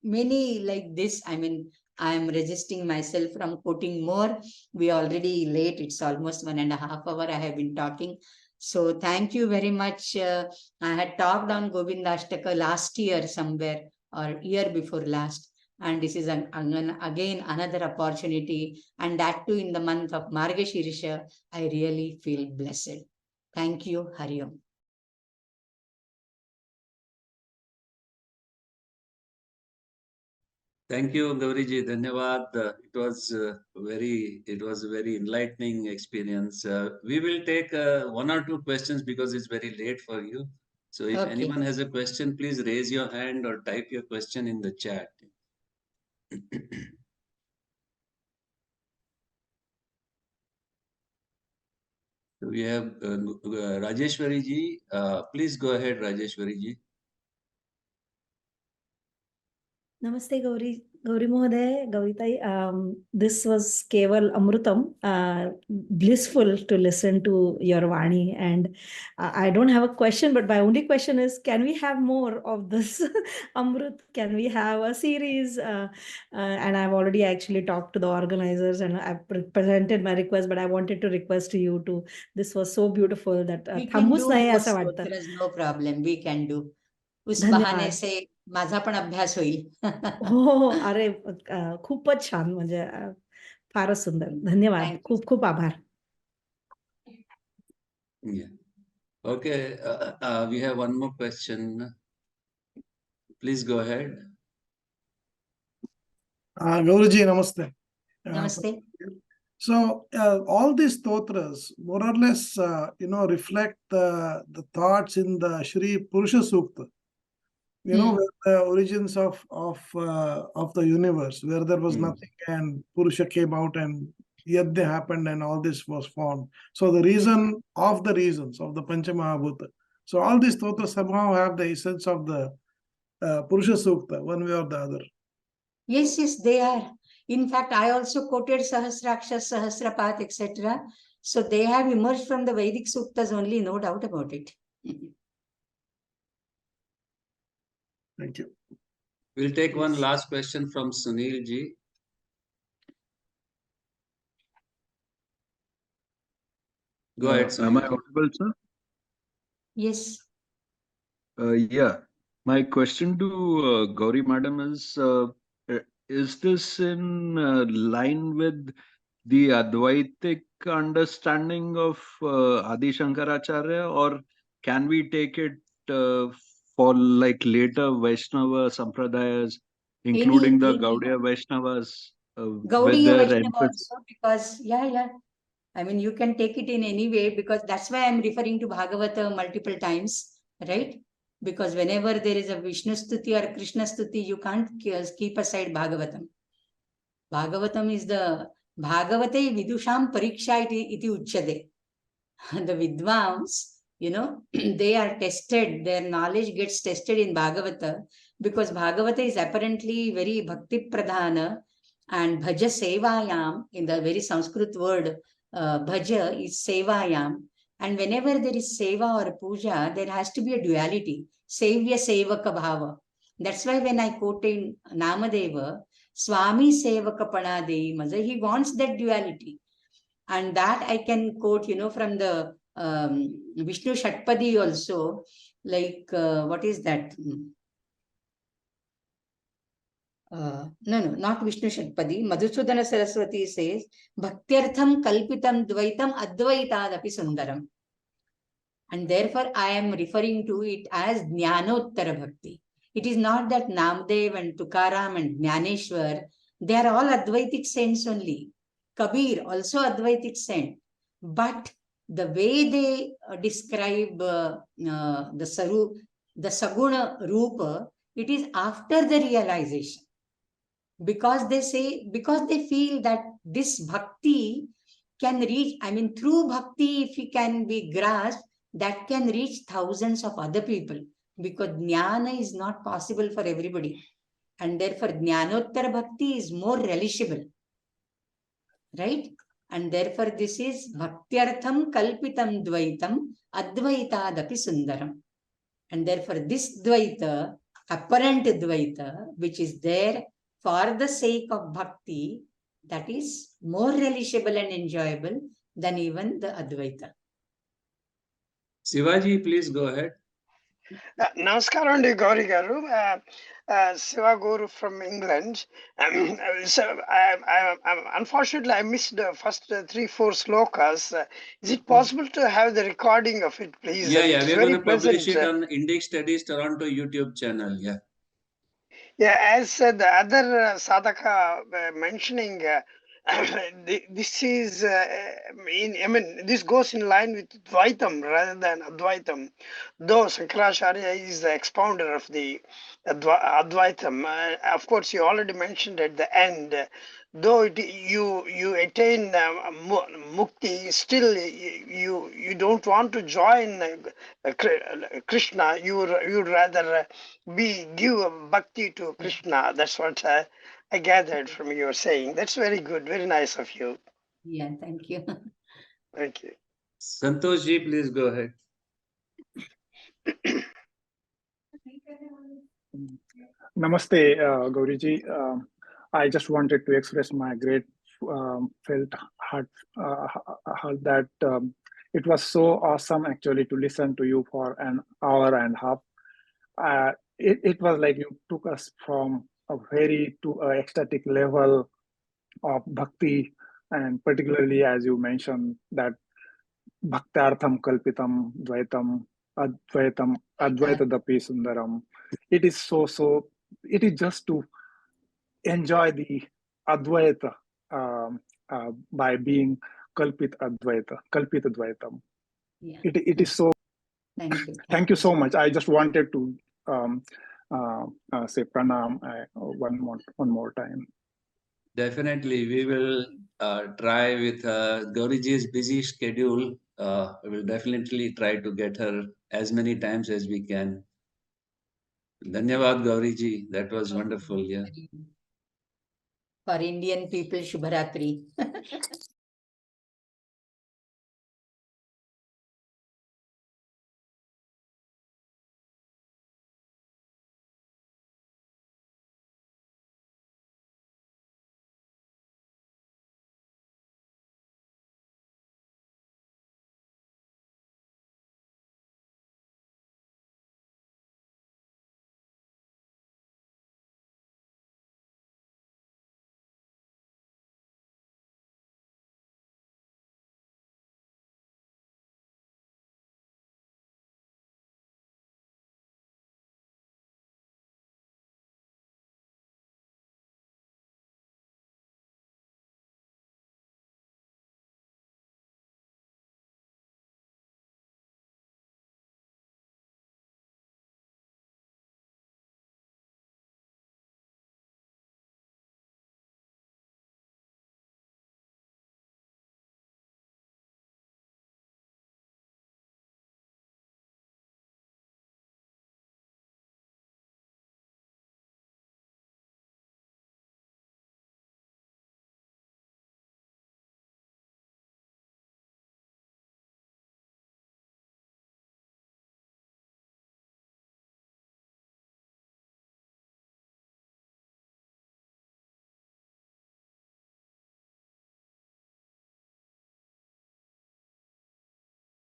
many like this. I mean, I am resisting myself from quoting more. We are already late. It's almost 1.5 hours I have been talking. So thank you very much. I had talked on Govindashtaka last year somewhere, or year before last. And this is again another opportunity. And that too in the month of Margashirisha, I really feel blessed. Thank you. Hari Om. Thank you, Gauri ji. Dhanyavad. It was a very enlightening experience. We will take 1 or 2 questions because it's very late for you. So if anyone has a question, please raise your hand or type your question in the chat. So we have Rajeshwari ji. Please go ahead, Rajeshwari ji. Namaste, Gauri Mohoday, Gauritai. This was Keval Amrutam, blissful to listen to your Vani. And I don't have a question, but my only question is, can we have more of this Amrut? Can we have a series? And I've already actually talked to the organizers and I've presented my request, but I wanted to request to you too. This was so beautiful that we can do more stotras, no problem. We can do. उस बहाने से माझा पण अभ्यास होईल. हो, अरे खूपच छान, म्हणजे फारच सुंदर. धन्यवाद. खूप खूप आभार. Yeah. Okay, we have one more question. Please go ahead. Gauriji, namaste. Namaste. So all these stotras more or less, reflect the thoughts in the Shri Purusha Sukta. Where the origins of the universe, where there was nothing and Purusha came out and Yajna happened and all this was formed. So the reason of the reasons of the Panchamahabhuta. So all these stotras somehow have the essence of the Purusha Sukta, one way or the other. Yes, they are. In fact, I also quoted Sahasraksha, Sahasrapath, etc. So they have emerged from the Vedic Suktas only, no doubt about it. Thank you. We'll take one last question from Sunil ji. Go ahead, Sunil. Am I audible, sir? Yes. Yeah. My question to Gauri Madam is this in line with the Advaitic understanding of Adi Shankaracharya, or can we take it for like later Vaishnava Sampradayas, including the Gaudiya Vaishnavas, with Gaudiya their Vaishnava emphasis? also, because, I mean, you can take it in any way, because that's why I'm referring to Bhagavata multiple times, right? Because whenever there is a Vishnu Stuti or Krishna Stuti, you can't keep aside Bhagavatam. Bhagavatam is the Bhagavate Vidusham Pariksha iti uchyate. The Vidvams, they are tested, their knowledge gets tested in Bhagavata, because Bhagavata is apparently very Bhakti Pradhana, and Bhaja Sevayam, in the very Sanskrit word, Bhaja is Sevayam. And whenever there is Seva or Puja, there has to be a duality, Sevya Sevaka Bhava. That's why when I quote in Namadeva, Swami Sevaka Panade Maza, he wants that duality. And that I can quote, from the Vishnu Shatpadi also, like, what is that? No, not Vishnu Shatpadi. Madhusudana Saraswati says, Bhaktyartham kalpitam dvaitam advaitadapi sundaram. And therefore, I am referring to it as Jnanottara Bhakti. It is not that Namdev and Tukaram and Jnaneshwar, they are all Advaitic saints only. Kabir, also Advaitic saint. But the way they describe the Saguna Rupa, it is after the realization. Because they feel that this bhakti can reach, through bhakti, if it can be grasped, that can reach thousands of other people, because jnana is not possible for everybody. And therefore, jnanottara bhakti is more relishable. Right? And therefore, this is bhaktyartham kalpitam dvaitam advaitadapi sundaram. And therefore, this dvaita, apparent dvaita, which is there for the sake of bhakti, that is more relishable and enjoyable than even the advaita. Shivaji, please go ahead. Namaskaram to Gauri Garu. Siva Guru from England. So unfortunately, I missed the first 3-4 slokas. Is it possible to have the recording of it, please? Yeah, It's we're very going to publish pleasant. it on Indic Studies Toronto YouTube channel. Yeah. Yeah, as the other sadhaka mentioning, this is, this goes in line with Dvaitam rather than Advaitam. Though Shankaracharya is the expounder of the Advaitam. Of course, you already mentioned at the end, though you attain mukti, still you don't want to join Krishna. You'd rather give bhakti to Krishna. That's what I gathered from your saying. That's very good, very nice of you. Yeah, thank you. Thank you. Santosh ji, please go ahead. Namaste, Gauriji. I just wanted to express my great felt heart that it was so awesome actually to listen to you for an hour and a half. It was like you took us from a very to an ecstatic level of bhakti, and particularly as you mentioned that bhaktartham kalpitam dvaitam advaitadapi sundaram. It is it is just to enjoy the Advaita by being Kalpit Advaitam. Yeah. It is so. Thank you. Thank you so much. I just wanted to say pranam one more time. Definitely, we will try with Gauriji's busy schedule. We will definitely try to get her as many times as we can. Dhanyavad Gauriji. That was wonderful. Yeah. For Indian people, Shubharatri.